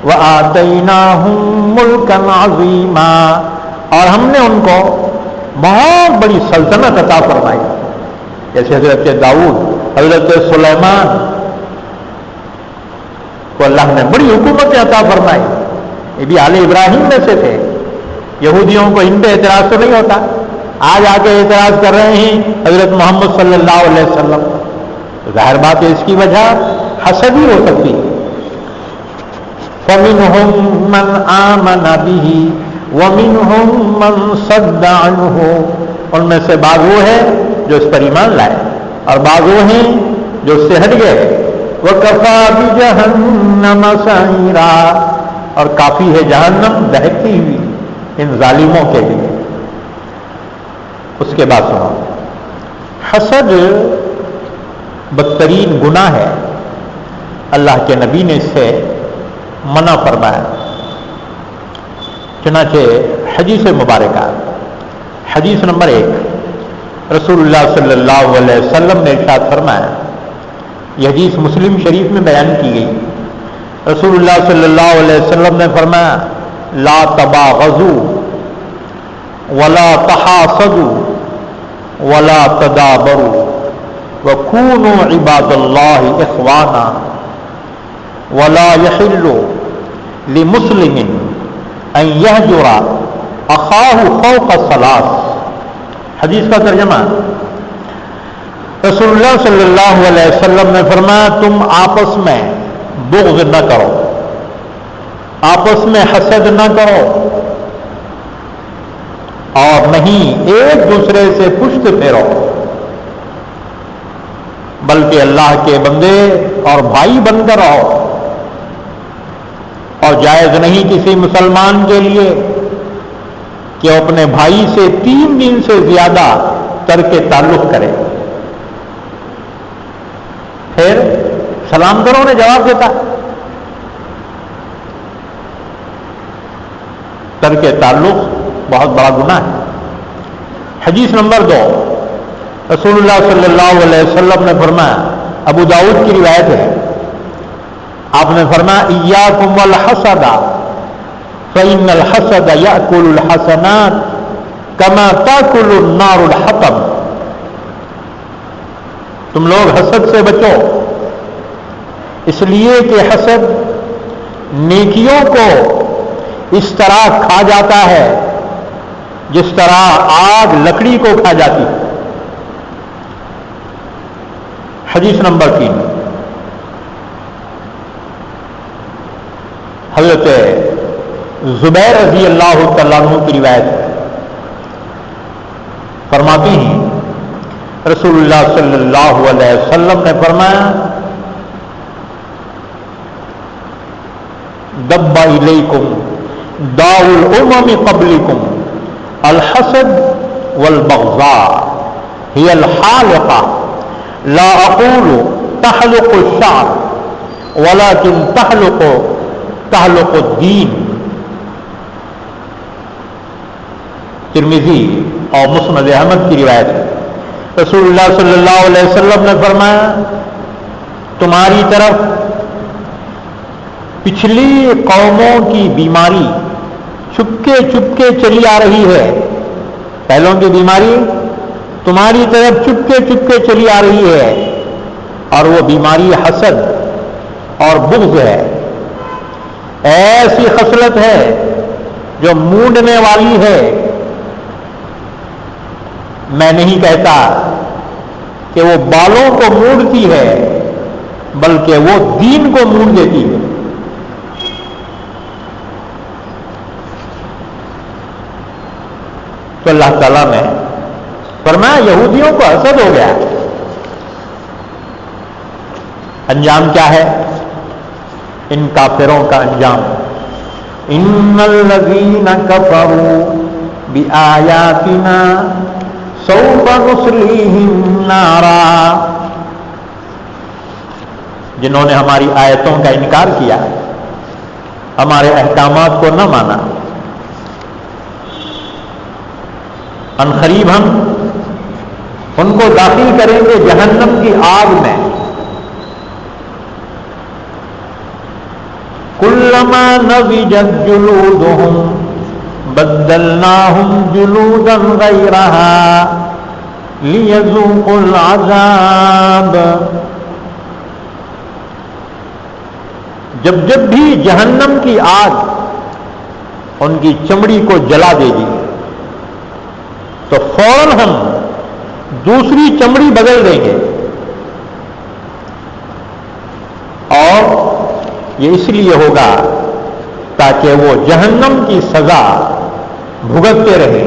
[SPEAKER 1] وَآتَيْنَاهُمْ مُلْكًا عَظِيمًا, اور ہم نے ان کو بہت بڑی سلطنت عطا فرمائی, جیسے حضرت داؤد, حضرت سلیمان کو اللہ نے بڑی حکومت عطا فرمائی. یہ بھی آل ابراہیم میں سے تھے. یہودیوں کو ان پہ اعتراض تو نہیں ہوتا, آج آ کے اعتراض کر رہے ہیں حضرت محمد صلی اللہ علیہ وسلم. ظاہر بات ہے اس کی وجہ حسد ہی ہو سکتی. فَمِنْهُمْ مَنْ آمَنَ بِهِ وَمِنْهُمْ مَنْ صَدَّ عَنْهُ, ان میں سے بعض وہ ہے جو اس پر ایمان لائے اور بعض وہ ہیں جو اس سے ہٹ گئے. وَكَفَى بِجَهَنَّمَ سَعِيرًا, اور کافی ہے جہنم دہکتی ہوئی ان ظالموں کے لیے. اس کے بعد سنو, حسد بدترین گناہ ہے, اللہ کے نبی نے اس سے منع فرمایا. چنانچہ حدیث مبارکہ حدیث نمبر 1, رسول اللہ صلی اللہ علیہ وسلم نے ارشاد فرمایا, یہ حدیث مسلم شریف میں بیان کی گئی. رسول اللہ صلی اللہ علیہ وسلم نے فرمایا, لا تباغضوا ولا تحاسدوا ولا تدابروا وكونوا عباد الله اخوانا ولا يحل لمسلم ان يهجر اخاه فوق ثلاث. حدیث کا ترجمہ, رسول اللہ صلی اللہ علیہ وسلم نے فرمایا, تم آپس میں بغض نہ کرو, آپس میں حسد نہ کرو, اور نہیں ایک دوسرے سے پشت پھیرو, بلکہ اللہ کے بندے اور بھائی بن کر رہو. اور جائز نہیں کسی مسلمان کے لیے کہ وہ اپنے بھائی سے 3 دن سے زیادہ ترک تعلق کرے. پھر سلام کرو, نے جواب دیتا. ترک تعلق بہت بڑا گناہ ہے. حدیث نمبر 2, رسول اللہ صلی اللہ علیہ وسلم نے فرمایا, ابو داؤد کی روایت ہے, آپ نے فرمایا, ایاکم والحسد فإن الحسد یأکل الحسنات کما تأکل النار الحطب. تم لوگ حسد سے بچو, اس لیے کہ حسد نیکیوں کو اس طرح کھا جاتا ہے جس طرح آگ لکڑی کو کھا جاتی ہے. حدیث نمبر 3, حضرت زبیر رضی اللہ تعالیٰ عنہ کی روایت ہے, فرماتی ہیں رسول اللہ صلی اللہ علیہ وسلم نے فرمایا, دب الیکم داء الامم قبلکم الحسد والبغضاء هي الحالقة لا اقول تحلق الشعر ولكن تحلق الدین. ترمذی اور مسند احمد کی روایت ہے, رسول اللہ صلی اللہ علیہ وسلم نے فرمایا, تمہاری طرف پچھلی قوموں کی بیماری چپکے چپکے چلی آ رہی ہے. پہلوں کی بیماری تمہاری طرف چپکے چپکے چلی آ رہی ہے, اور وہ بیماری حسد اور بغض ہے. ایسی خصلت ہے جو مونڈنے والی ہے. میں نہیں کہتا کہ وہ بالوں کو مونڈتی ہے, بلکہ وہ دین کو مونڈ دیتی ہے. تو اللہ تعالیٰ نے فرمایا یہودیوں کو حسد ہو گیا. انجام کیا ہے ان کافروں کا انجام؟ ان الذین کفروا بآیاتنا سوف نصلیہم نارا، جنہوں نے ہماری آیتوں کا انکار کیا، ہمارے احکامات کو نہ مانا، ان قریب ہم ان کو داخل کریں گے جہنم کی آگ میں. کلما نضجت جلودہم بدلناہم جلودا غیرہا لیذوقوا العذاب. جب جب بھی جہنم کی آگ ان کی چمڑی کو جلا دے گی تو فوراً ہم دوسری چمڑی بدل دیں گے. اور یہ اس لیے ہوگا تاکہ وہ جہنم کی سزا بھگتتے رہے.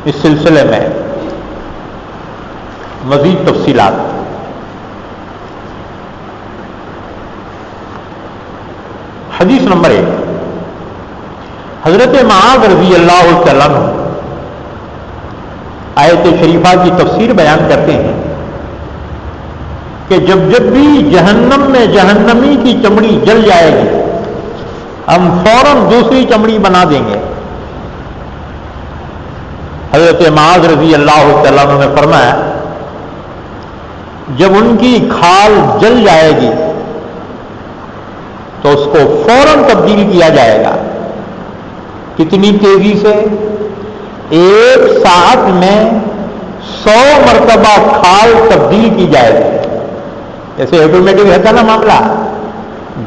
[SPEAKER 1] اس سلسلے میں مزید تفصیلات. حدیث نمبر 1، حضرت معاذ رضی اللہ تعالیٰ عنہ آیت شریفہ کی تفسیر بیان کرتے ہیں کہ جب جب بھی جہنم میں جہنمی کی چمڑی جل جائے گی ہم فوراً دوسری چمڑی بنا دیں گے. حضرت معاذ رضی اللہ تعالیٰ عنہ نے فرمایا جب ان کی کھال جل جائے گی تو اس کو فوراً تبدیل کیا جائے گا. کتنی تیزی سے؟ 1 ساعت میں 100 مرتبہ کھال تبدیل کی جائے گی. جیسے آٹومیٹک رہتا نا معاملہ،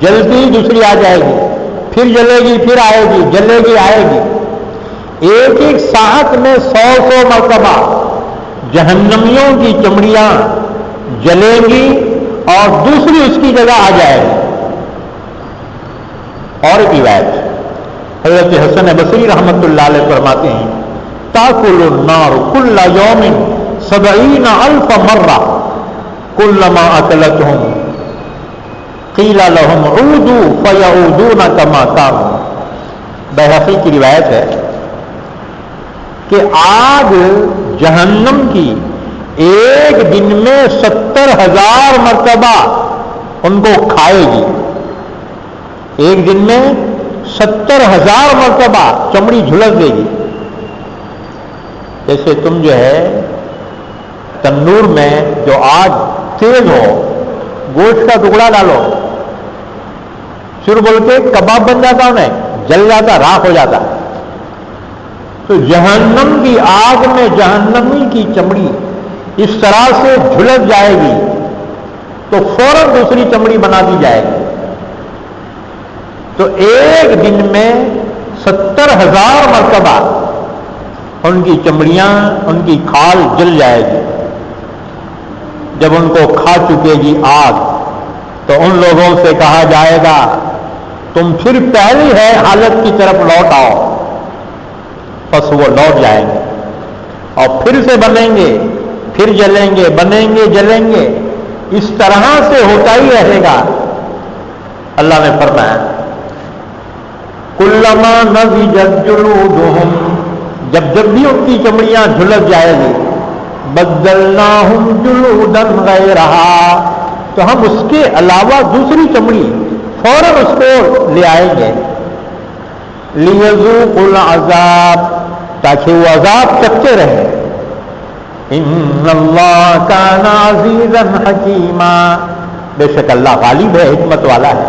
[SPEAKER 1] جلتی ہی دوسری آ جائے گی، پھر جلے گی، پھر آئے گی، جلے گی، آئے گی. 1 ساعت میں 100 مرتبہ جہنمیوں کی چمڑیاں جلیں گی اور دوسری اس کی جگہ آ جائے گی. اور ایک روایت حضرت حسن بصری رحمۃ اللہ علیہ فرماتے ہیں تاکل النار کل یوم 70,000 مرہ کلما اکلتہم قیل لہم عودوا فیعودون کما کانوا. بیہقی کی روایت ہے کہ آگ جہنم کی ایک دن میں 70,000 مرتبہ ان کو کھائے گی. ایک دن میں 70,000 مرتبہ چمڑی جھلس دے گی. جیسے تم جو ہے تندور میں جو آگ تیز ہو، گوشت کا ٹکڑا ڈالو، پھر بول کے کباب بن جاتا ہے، جل جاتا، راکھ ہو جاتا. تو جہنم کی آگ میں جہنمی کی چمڑی اس طرح سے جھلس جائے گی تو فوراً دوسری چمڑی بنا دی جائے گی. تو ایک دن میں 70,000 مرتبہ ان کی چمڑیاں، ان کی کھال جل جائے گی. جب ان کو کھا چکے گی آگ تو ان لوگوں سے کہا جائے گا تم پھر پہلی ہے حالت کی طرف لوٹ آؤ. بس وہ لوٹ جائیں گے اور پھر سے بنیں گے، پھر جلیں گے، بنیں گے، جلیں گے. اس طرح سے ہوتا ہی رہے گا. اللہ نے فرمایا کلما نضجت جلودہم، جب جب بھی ان کی چمڑیاں جھلس جائے گی بدلناہم جلودا غیرہا، تو ہم اس کے علاوہ دوسری چمڑی فوراً اس کو لے آئیں گے. لیذوقوا العذاب، تاکہ وہ عذاب چکھتے رہے. ان اللہ کان عزیزا حکیما، بے شک اللہ غالب ہے، حکمت والا ہے.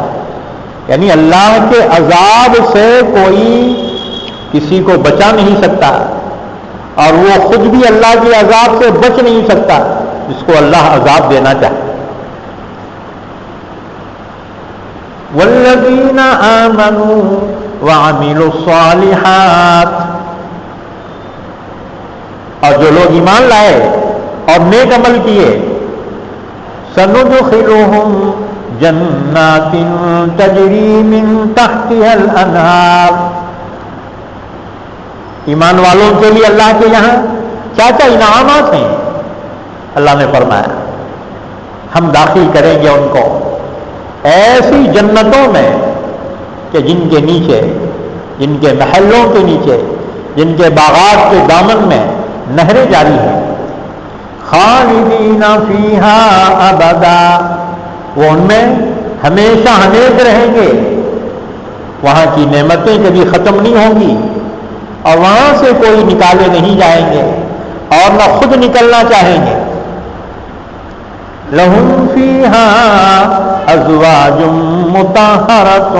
[SPEAKER 1] یعنی اللہ کے عذاب سے کوئی کسی کو بچا نہیں سکتا اور وہ خود بھی اللہ کے عذاب سے بچ نہیں سکتا جس کو اللہ عذاب دینا چاہے. والذین آمنوا وعملوا الصالحات، اور جو لوگ ایمان لائے اور نیک عمل کیے سندخلہم جنات تجری من تحتها الانہار، ایمان والوں کے لیے اللہ کے یہاں کیا کیا انعامات ہیں؟ اللہ نے فرمایا ہم داخل کریں گے ان کو ایسی جنتوں میں کہ جن کے نیچے، جن کے محلوں کے نیچے، جن کے باغات کے دامن میں نہریں جاری ہیں. خالدین فیہا ابدا، وہ ان میں ہمیشہ ہمیشہ رہیں گے. وہاں کی نعمتیں کبھی ختم نہیں ہوں گی اور وہاں سے کوئی نکالے نہیں جائیں گے اور نہ خود نکلنا چاہیں گے. لہم فیہا ازواج مطہرۃ،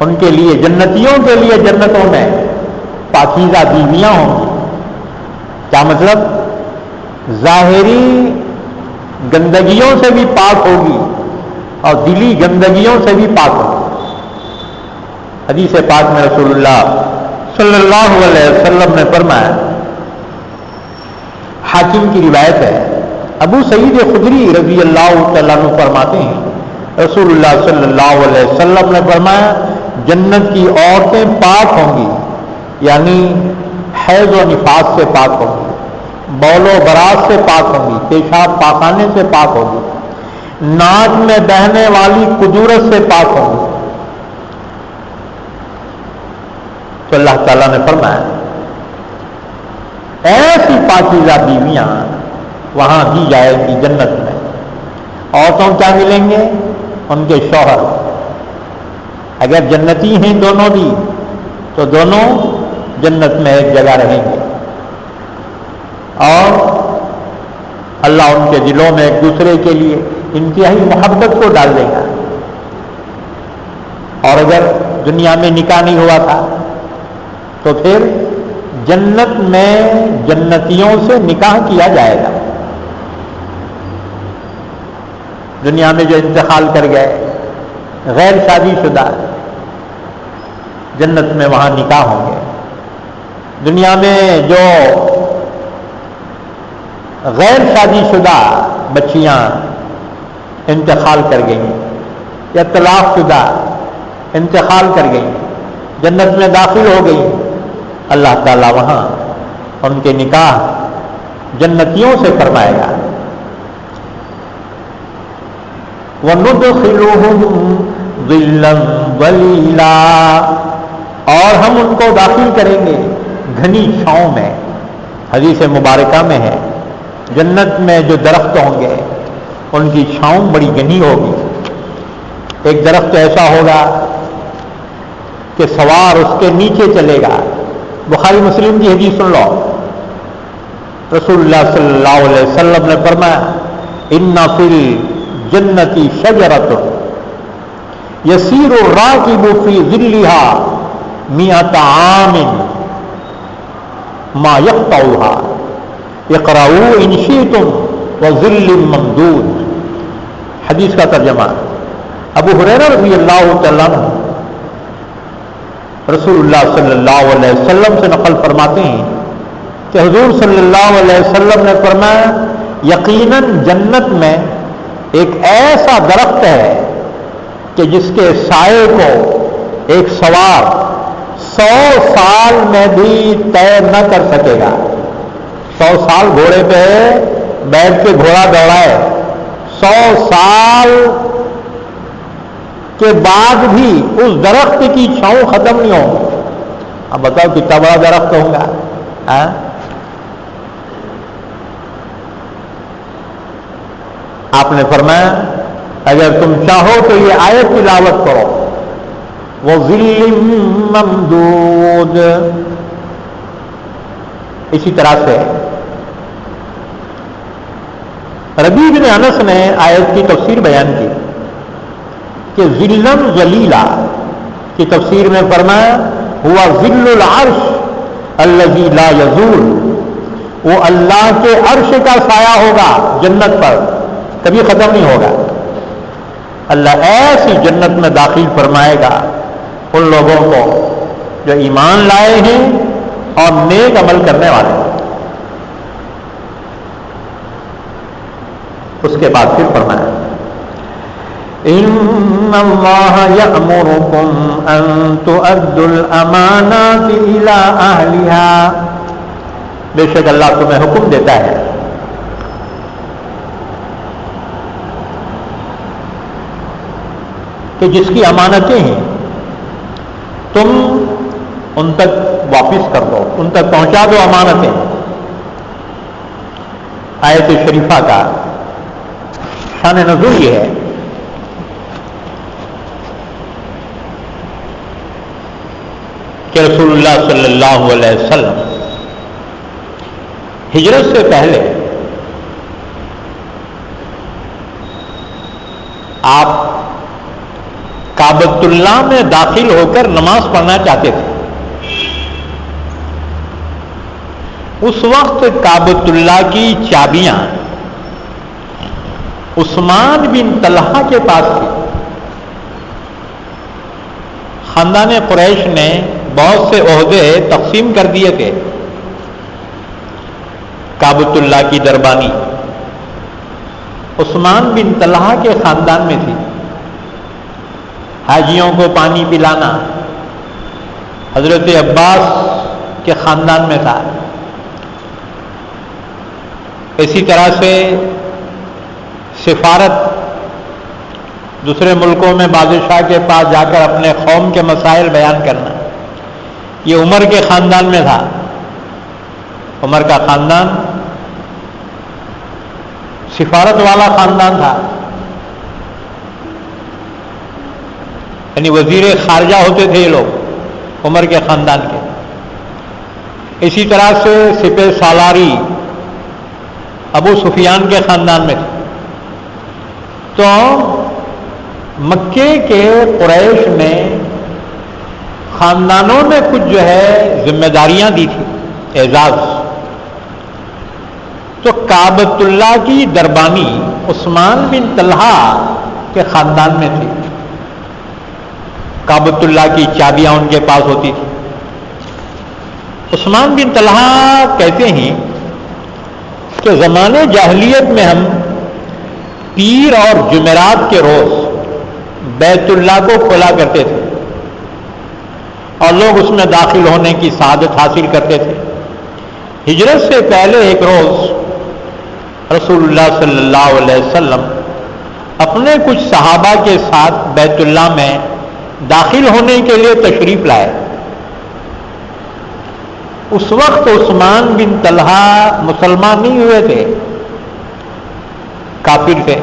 [SPEAKER 1] ان کے لیے، جنتیوں کے لیے جنتوں میں پاکیزہ بیویاں ہوں گی. کیا مطلب؟ ظاہری گندگیوں سے بھی پاک ہوگی اور دلی گندگیوں سے بھی پاک ہوگی. حدیث پاک میں رسول اللہ صلی اللہ علیہ وسلم نے فرمایا، حاکم کی روایت ہے، ابو سعید خدری رضی اللہ تعالیٰ عنہ فرماتے ہیں رسول اللہ صلی اللہ علیہ وسلم نے فرمایا جنت کی عورتیں پاک ہوں گی، یعنی حیض و نفاس سے پاک ہوں گی، بول و براز سے پاک ہوں گی، پیشاب پاخانے سے پاک ہوں گی، ناک میں بہنے والی قدورت سے پاک ہوں گی. تو اللہ تعالیٰ نے فرمایا ایسی پاکیزہ بیویاں وہاں دی جائے گی جنت میں. عورتوں کیا ملیں گے؟ ان کے شوہر. اگر جنتی ہیں دونوں بھی تو دونوں جنت میں ایک جگہ رہیں گے اور اللہ ان کے دلوں میں ایک دوسرے کے لیے انتہائی محبت کو ڈال دے گا. اور اگر دنیا میں نکاح نہیں ہوا تھا تو پھر جنت میں جنتیوں سے نکاح کیا جائے گا. دنیا میں جو انتقال کر گئے غیر شادی شدہ، جنت میں وہاں نکاح ہوں گے. دنیا میں جو غیر شادی شدہ بچیاں انتقال کر گئیں یا طلاق شدہ انتقال کر گئیں، جنت میں داخل ہو گئی، اللہ تعالیٰ وہاں ان کے نکاح جنتیوں سے فرمائے گا. وَنُدْخِلُهُمْ ظِلًّا ظَلِيلًا، اور ہم ان کو داخل کریں گے گھنی چھاؤں میں. حدیث مبارکہ میں ہے جنت میں جو درخت ہوں گے ان کی چھاؤں بڑی گھنی ہوگی. ایک درخت ایسا ہوگا کہ سوار اس کے نیچے چلے گا. بخاری مسلم کی حدیث سن لو، رسول اللہ صلی اللہ علیہ وسلم نے فرمایا ان فی الجنۃ شجرۃ یسیر الراکب فی ظلها 100 عام ما یقطعها اقرؤوا ان شئتم وظل ممدود. حدیث کا ترجمہ، ابو ہریرہ رضی اللہ تعالیٰ عنہ رسول اللہ صلی اللہ علیہ وسلم سے نقل فرماتے ہیں کہ حضور صلی اللہ علیہ وسلم نے فرمایا یقیناً جنت میں ایک ایسا درخت ہے کہ جس کے سائے کو ایک سوار 100 سال میں بھی طے نہ کر سکے گا. 100 سال گھوڑے پہ بیٹھ کے گھوڑا دوڑائے، 100 سال کے بعد بھی اس درخت کی چھاؤں ختم نہیں ہوگی. اب بتاؤ کتنا بڑا درخت ہوگا. آپ نے فرمایا اگر تم چاہو تو یہ آیت تلاوت کرو، وَظِلٍّ مَّمْدُودٍ. اسی طرح سے ربیع بن انس نے آیت کی تفسیر بیان کی کہ ظِلًّا ظلیلا کی تفسیر میں فرمایا ہوا ظل العرش الذی لا یزول، وہ اللہ کے عرش کا سایہ ہوگا جنت پر، کبھی ختم نہیں ہوگا. اللہ ایسی جنت میں داخل فرمائے گا ان لوگوں کو جو ایمان لائے ہیں اور نیک عمل کرنے والے ہیں. اس کے بعد پھر فرمایا ان اللہ یأمرکم ان تؤدوا الامانات الی اہلها، بے شک اللہ تمہیں حکم دیتا ہے کہ جس کی امانتیں ہیں تم ان تک واپس کر دو، ان تک پہنچا دو امانتیں۔ آیت شریفہ کا شان نزول یہ ہے کہ رسول اللہ صلی اللہ علیہ وسلم ہجرت سے پہلے آپ کعبۃ اللہ میں داخل ہو کر نماز پڑھنا چاہتے تھے۔ اس وقت کعبۃ اللہ کی چابیاں عثمان بن طلحہ کے پاس تھی۔ خاندان قریش نے بہت سے عہدے تقسیم کر دیے تھے۔ کعبۃ اللہ کی دربانی عثمان بن طلحہ کے خاندان میں تھی۔ حاجیوں کو پانی پلانا حضرت عباس کے خاندان میں تھا۔ اسی طرح سے سفارت دوسرے ملکوں میں بادشاہ کے پاس جا کر اپنے قوم کے مسائل بیان کرنا، یہ عمر کے خاندان میں تھا۔ عمر کا خاندان سفارت والا خاندان تھا، یعنی وزیر خارجہ ہوتے تھے یہ لوگ عمر کے خاندان کے۔ اسی طرح سے سپہ سالاری ابو سفیان کے خاندان میں تھے۔ تو مکے کے قریش نے خاندانوں میں کچھ جو ہے ذمہ داریاں دی تھی، اعزاز۔ تو کعبۃ اللہ کی دربانی عثمان بن طلحہ کے خاندان میں تھی۔ کعبۃ اللہ کی چابیاں ان کے پاس ہوتی تھی۔ عثمان بن طلحہ کہتے ہیں کہ زمانے جاہلیت میں ہم پیر اور جمعرات کے روز بیت اللہ کو کھولا کرتے تھے اور لوگ اس میں داخل ہونے کی سعادت حاصل کرتے تھے۔ ہجرت سے پہلے ایک روز رسول اللہ صلی اللہ علیہ وسلم اپنے کچھ صحابہ کے ساتھ بیت اللہ میں داخل ہونے کے لیے تشریف لائے۔ اس وقت عثمان بن طلحہ مسلمان نہیں ہوئے تھے، کافر تھے۔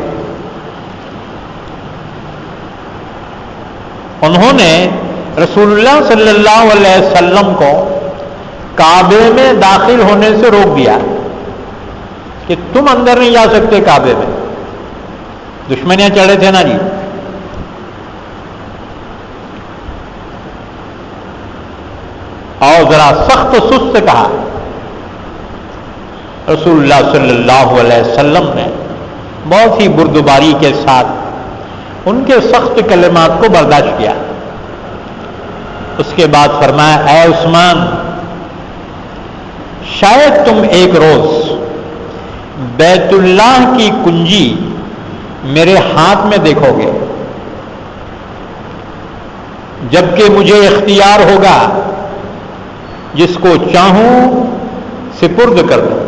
[SPEAKER 1] انہوں نے رسول اللہ صلی اللہ علیہ وسلم کو کعبے میں داخل ہونے سے روک دیا کہ تم اندر نہیں جا سکتے کعبے میں، دشمنیاں چڑھے تھے نا جی۔ اور ذرا سخت سست کہا۔ رسول اللہ صلی اللہ علیہ وسلم نے بہت ہی بردباری کے ساتھ ان کے سخت کلمات کو برداشت کیا۔ اس کے بعد فرمایا، اے عثمان، شاید تم ایک روز بیت اللہ کی کنجی میرے ہاتھ میں دیکھو گے، جبکہ مجھے اختیار ہوگا، جس کو چاہوں سپرد کر دوں۔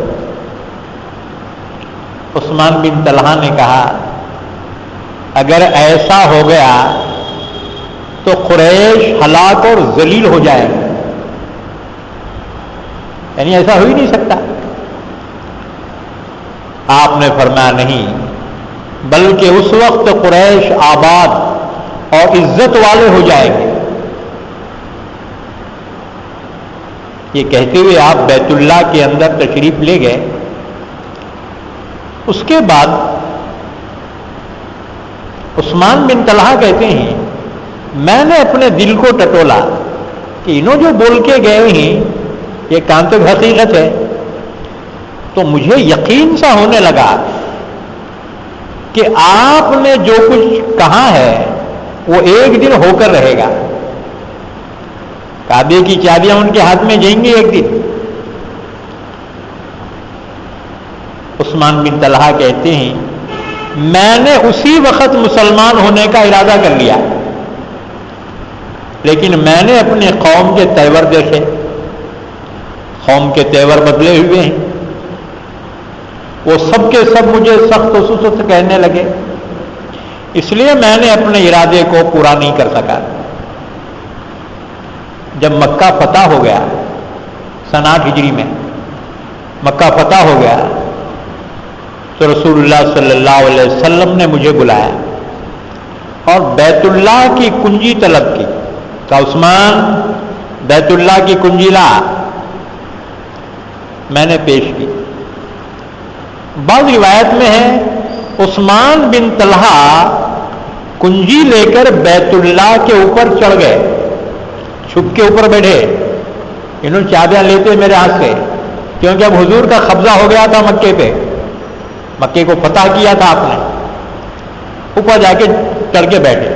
[SPEAKER 1] عثمان بن طلحہ نے کہا، اگر ایسا ہو گیا تو قریش ہلاک اور ذلیل ہو جائے گا، یعنی ایسا ہو ہی نہیں سکتا۔ آپ نے فرمایا نہیں، بلکہ اس وقت قریش آباد اور عزت والے ہو جائیں گے۔ یہ کہتے ہوئے آپ بیت اللہ کے اندر تشریف لے گئے۔ اس کے بعد عثمان بن طلحہ کہتے ہیں، میں نے اپنے دل کو ٹٹولا کہ انہوں جو بول کے گئے ہیں یہ کہاں تک حقیقت ہے۔ تو مجھے یقین سا ہونے لگا کہ آپ نے جو کچھ کہا ہے وہ ایک دن ہو کر رہے گا، کعبے کی چابیاں ان کے ہاتھ میں جائیں گی ایک دن۔ عثمان بن طلحہ کہتے ہیں میں نے اسی وقت مسلمان ہونے کا ارادہ کر لیا، لیکن میں نے اپنے قوم کے تیور دیکھے، قوم کے تیور بدلے ہوئے ہیں، وہ سب کے سب مجھے سخت و سست کہنے لگے، اس لیے میں نے اپنے ارادے کو پورا نہیں کر سکا۔ جب مکہ فتح ہو گیا سن 8 ہجری میں، مکہ فتح ہو گیا تو رسول اللہ صلی اللہ علیہ وسلم نے مجھے بلایا اور بیت اللہ کی کنجی طلب کی، کہ عثمان بیت اللہ کی کنجی لا۔ میں نے پیش کی۔ بعض روایت میں ہے عثمان بن طلحہ کنجی لے کر بیت اللہ کے اوپر چڑھ گئے، چھپ کے اوپر بیٹھے، انہوں چابیاں لیتے میرے ہاتھ سے، کیونکہ اب حضور کا قبضہ ہو گیا تھا مکے پہ، مکے کو فتح کیا تھا آپ نے، اوپر جا کے چڑھ کے بیٹھے۔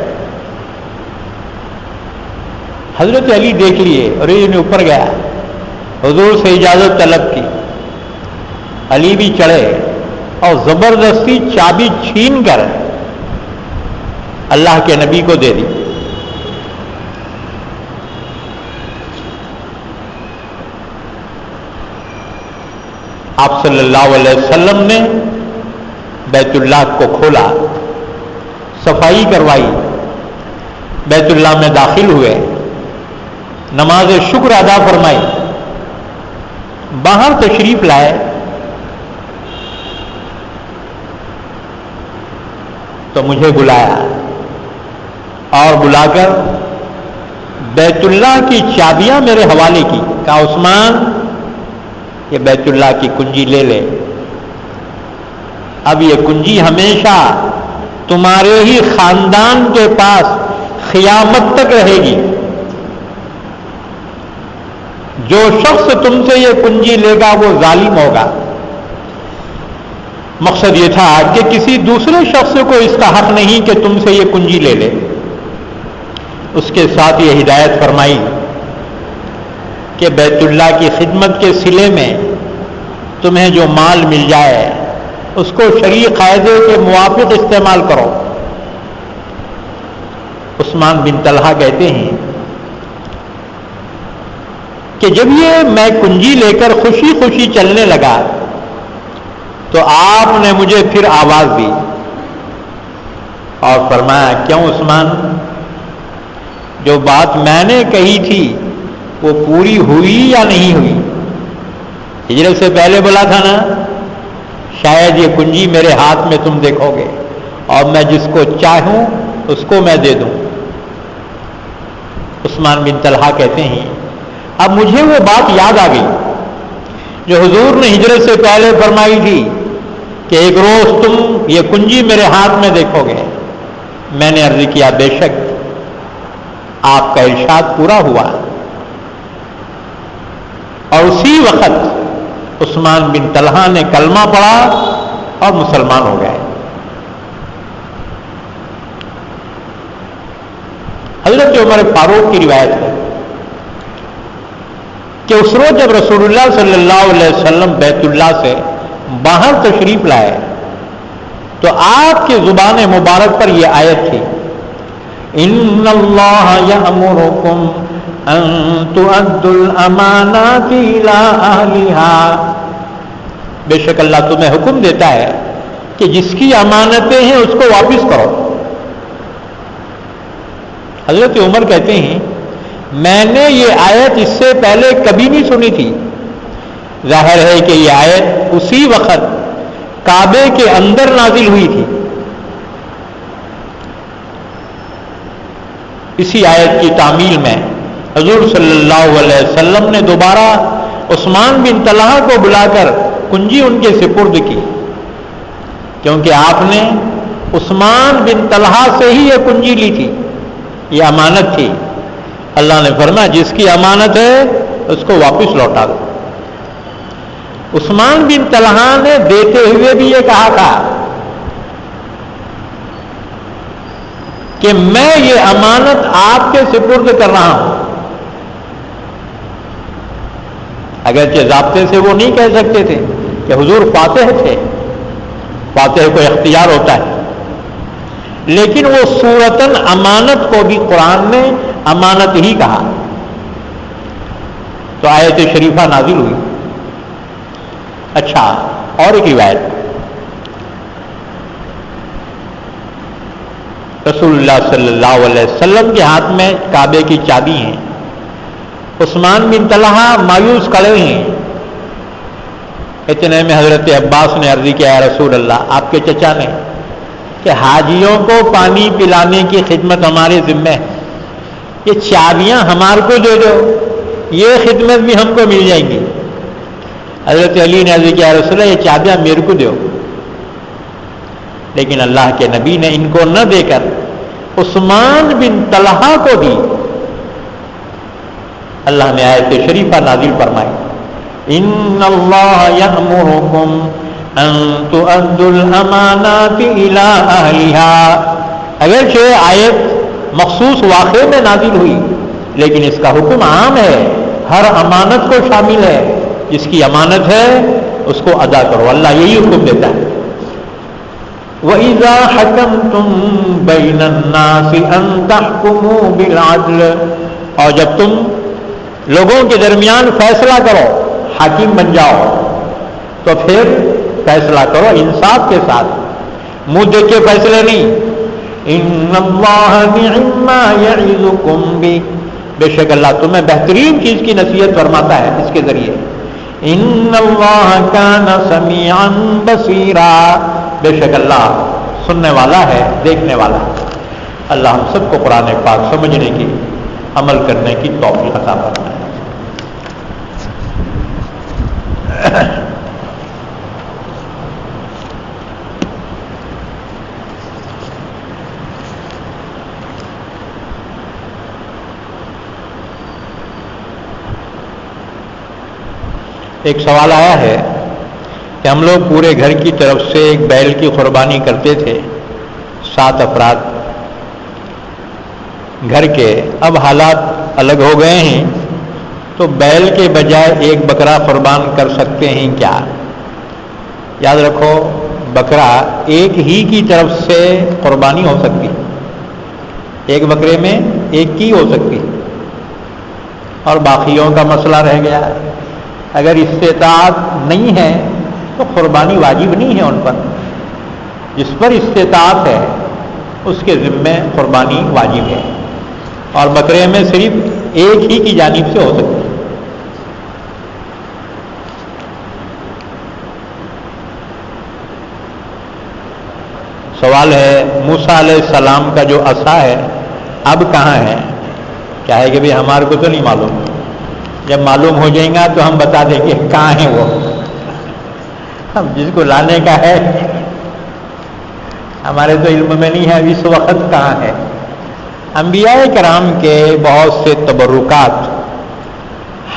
[SPEAKER 1] حضرت علی دیکھ لیے اور یہ اوپر گیا، حضور سے اجازت طلب کی، علی بھی چڑھے اور زبردستی چابی چھین کر اللہ کے نبی کو دے دی۔ آپ صلی اللہ علیہ وسلم نے بیت اللہ کو کھولا، صفائی کروائی، بیت اللہ میں داخل ہوئے، نماز شکر ادا فرمائی، باہر تشریف لائے تو مجھے بلایا اور بلا کر بیت اللہ کی چابیاں میرے حوالے کی، کہا عثمان یہ بیت اللہ کی کنجی لے لے، اب یہ کنجی ہمیشہ تمہارے ہی خاندان کے پاس قیامت تک رہے گی، جو شخص تم سے یہ کنجی لے گا وہ ظالم ہوگا۔ مقصد یہ تھا کہ کسی دوسرے شخص کو اس کا حق نہیں کہ تم سے یہ کنجی لے لے۔ اس کے ساتھ یہ ہدایت فرمائی کہ بیت اللہ کی خدمت کے صلے میں تمہیں جو مال مل جائے اس کو شرعی قاعدے کے موافق استعمال کرو۔ عثمان بن طلحہ کہتے ہیں کہ جب یہ میں کنجی لے کر خوشی خوشی چلنے لگا تو آپ نے مجھے پھر آواز دی اور فرمایا، کیوں عثمان، جو بات میں نے کہی تھی وہ پوری ہوئی یا نہیں ہوئی؟ ہجرت سے پہلے بولا تھا نا شاید یہ کنجی میرے ہاتھ میں تم دیکھو گے اور میں جس کو چاہوں اس کو میں دے دوں۔ عثمان بن طلحہ کہتے ہیں اب مجھے وہ بات یاد آ گئی جو حضور نے ہجرت سے پہلے فرمائی تھی کہ ایک روز تم یہ کنجی میرے ہاتھ میں دیکھو گے۔ میں نے عرض کیا بے شک آپ کا ارشاد پورا ہوا، اور اسی وقت عثمان بن طلحہ نے کلمہ پڑھا اور مسلمان ہو گئے۔ حضرت عمر فاروق کی روایت ہے کہ اس روز جب رسول اللہ صلی اللہ علیہ وسلم بیت اللہ سے باہر تشریف لائے تو آپ کی زبان مبارک پر یہ آیت تھی، ان اللہ یأمرکم ان تؤدوا الامانات الی اہلها، بے شک اللہ تمہیں حکم دیتا ہے کہ جس کی امانتیں ہیں اس کو واپس کرو۔ حضرت عمر کہتے ہیں میں نے یہ آیت اس سے پہلے کبھی نہیں سنی تھی۔ ظاہر ہے کہ یہ آیت اسی وقت کعبے کے اندر نازل ہوئی تھی۔ اسی آیت کی تعمیل میں حضور صلی اللہ علیہ وسلم نے دوبارہ عثمان بن طلحہ کو بلا کر کنجی ان کے سپرد کی، کیونکہ آپ نے عثمان بن طلحہ سے ہی یہ کنجی لی تھی، یہ امانت تھی۔ اللہ نے فرمایا جس کی امانت ہے اس کو واپس لوٹا دو۔ عثمان بن طلحہ نے دیتے ہوئے بھی یہ کہا تھا کہ میں یہ امانت آپ کے سپرد کر رہا ہوں، اگرچہ ضابطے سے وہ نہیں کہہ سکتے تھے کہ حضور فاتح تھے، فاتح کو اختیار ہوتا ہے، لیکن وہ صورتاً امانت کو بھی قرآن نے امانت ہی کہا، تو آیت شریفہ نازل ہوئی۔ اچھا، اور ایک روایت، رسول اللہ صلی اللہ علیہ وسلم کے ہاتھ میں کعبے کی چابی ہیں، عثمان بن طلحہ مایوس کھڑے ہیں، اتنے میں حضرت عباس نے عرض کیا یا رسول اللہ، آپ کے چچا نے کہ حاجیوں کو پانی پلانے کی خدمت ہمارے ذمہ ہے، یہ چابیاں ہمارے کو دے دو، یہ خدمت بھی ہم کو مل جائیں گی۔ حضرت علی نے عرض کیا رسول اللہ، یہ چابیاں میرے کو دو، لیکن اللہ کے نبی نے ان کو نہ دے کر عثمان بن طلحہ کو دی۔ اللہ نے آیت شریفہ نازل فرمائی، ان اللہ یأمرکم ان تؤدوا الامانات الی اہلها۔ اگرچہ آیت مخصوص واقعے میں نازل ہوئی، لیکن اس کا حکم عام ہے، ہر امانت کو شامل ہے، جس کی امانت ہے اس کو ادا کرو، اللہ یہی حکم دیتا ہے۔ وَإِذَا حَكَمْتُمْ بَيْنَ النَّاسِ أَن تَحْكُمُوا بِالْعَدْلِ، اور جب تم لوگوں کے درمیان فیصلہ کرو، حاکم بن جاؤ، تو پھر فیصلہ کرو انصاف کے ساتھ، منہ دیکھ کے فیصلے نہیں۔ ان اللہ نعم ما یعظکم بہ، بے شک اللہ تمہیں بہترین چیز کی نصیحت فرماتا ہے اس کے ذریعے۔ ان اللہ کان سمیعا بصیرا، بے شک اللہ سننے والا ہے، دیکھنے والا ہے۔ اللہ ہم سب کو قرآن پاک سمجھنے کی، عمل کرنے کی توفیق عطا فرمائے۔ ایک سوال آیا ہے کہ ہم لوگ پورے گھر کی طرف سے ایک بیل کی قربانی کرتے تھے، 7 افراد گھر کے، اب حالات الگ ہو گئے ہیں، تو بیل کے بجائے ایک بکرا قربان کر سکتے ہیں کیا؟ یاد رکھو، بکرا ایک ہی کی طرف سے قربانی ہو سکتی، ایک بکرے میں ایک کی ہو سکتی، اور باقیوں کا مسئلہ رہ گیا۔ اگر استطاعت نہیں ہے تو قربانی واجب نہیں ہے ان پر، جس پر استطاعت ہے اس کے ذمے قربانی واجب ہے، اور بکرے میں صرف ایک ہی کی جانب سے ہو سکتی ہے۔ سوال ہے، موسیٰ علیہ السلام کا جو عصا ہے اب کہاں ہے؟ کیا ہے کہ بھی ہمارے کو تو نہیں معلوم، جب معلوم ہو جائے گا تو ہم بتا دیں گے کہاں ہے وہ، اب جس کو لانے کا ہے ہمارے تو علم میں نہیں ہے اس وقت کہاں ہے۔ انبیاء کرام کے بہت سے تبرکات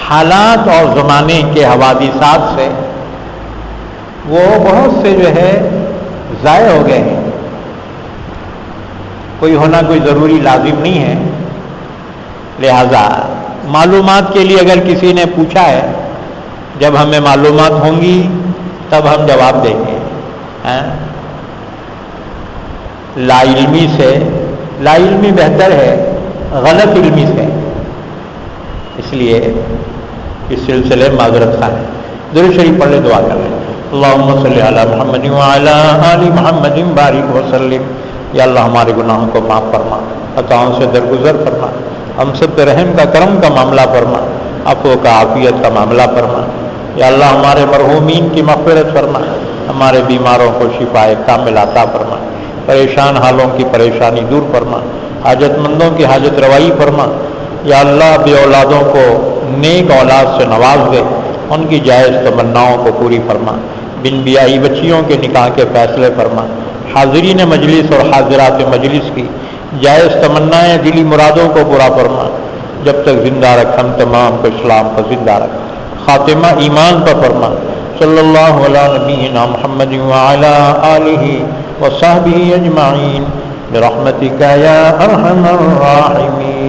[SPEAKER 1] حالات اور زمانے کے حوادثات سے وہ بہت سے جو ہے ضائع ہو گئے ہیں، کوئی ہونا کوئی ضروری لازم نہیں ہے، لہذا معلومات کے لیے اگر کسی نے پوچھا ہے، جب ہمیں معلومات ہوں گی تب ہم جواب دیں گے۔ لا علمی سے، لا علمی بہتر ہے غلط علمی سے، اس لیے اس سلسلے میں معذرت خواہ ہے۔ درود شریف پڑھ لے، دعا کر لیں۔ اللہم صلی علی محمد وعلی آل محمد بارک وسلم۔ یا اللہ ہمارے گناہوں کو معاف فرما، خطاؤں سے درگزر فرما، ہم سب پہ رحم کا کرم کا معاملہ فرما، عفو کا عافیت کا معاملہ فرما۔ یا اللہ ہمارے مرحومین کی مغفرت فرما، ہمارے بیماروں کو شفاء کامل عطا فرما، پریشان حالوں کی پریشانی دور فرما، حاجت مندوں کی حاجت روائی فرما۔ یا اللہ بے اولادوں کو نیک اولاد سے نواز دے، ان کی جائز تمناؤں کو پوری فرما، بن بیاہی بچیوں کے نکاح کے فیصلے فرما، حاضرین مجلس اور حاضرات مجلس کی جائز تمنائیں دلی مرادوں کو پورا فرما، جب تک زندہ رکھ ہم تمام کو اسلام پر زندہ رکھ، خاتمہ ایمان پر فرما۔ صلی اللہ علی نبینا محمد وعلی آلہ وصحبہ اجمعین برحمتک یا ارحم الراحمین۔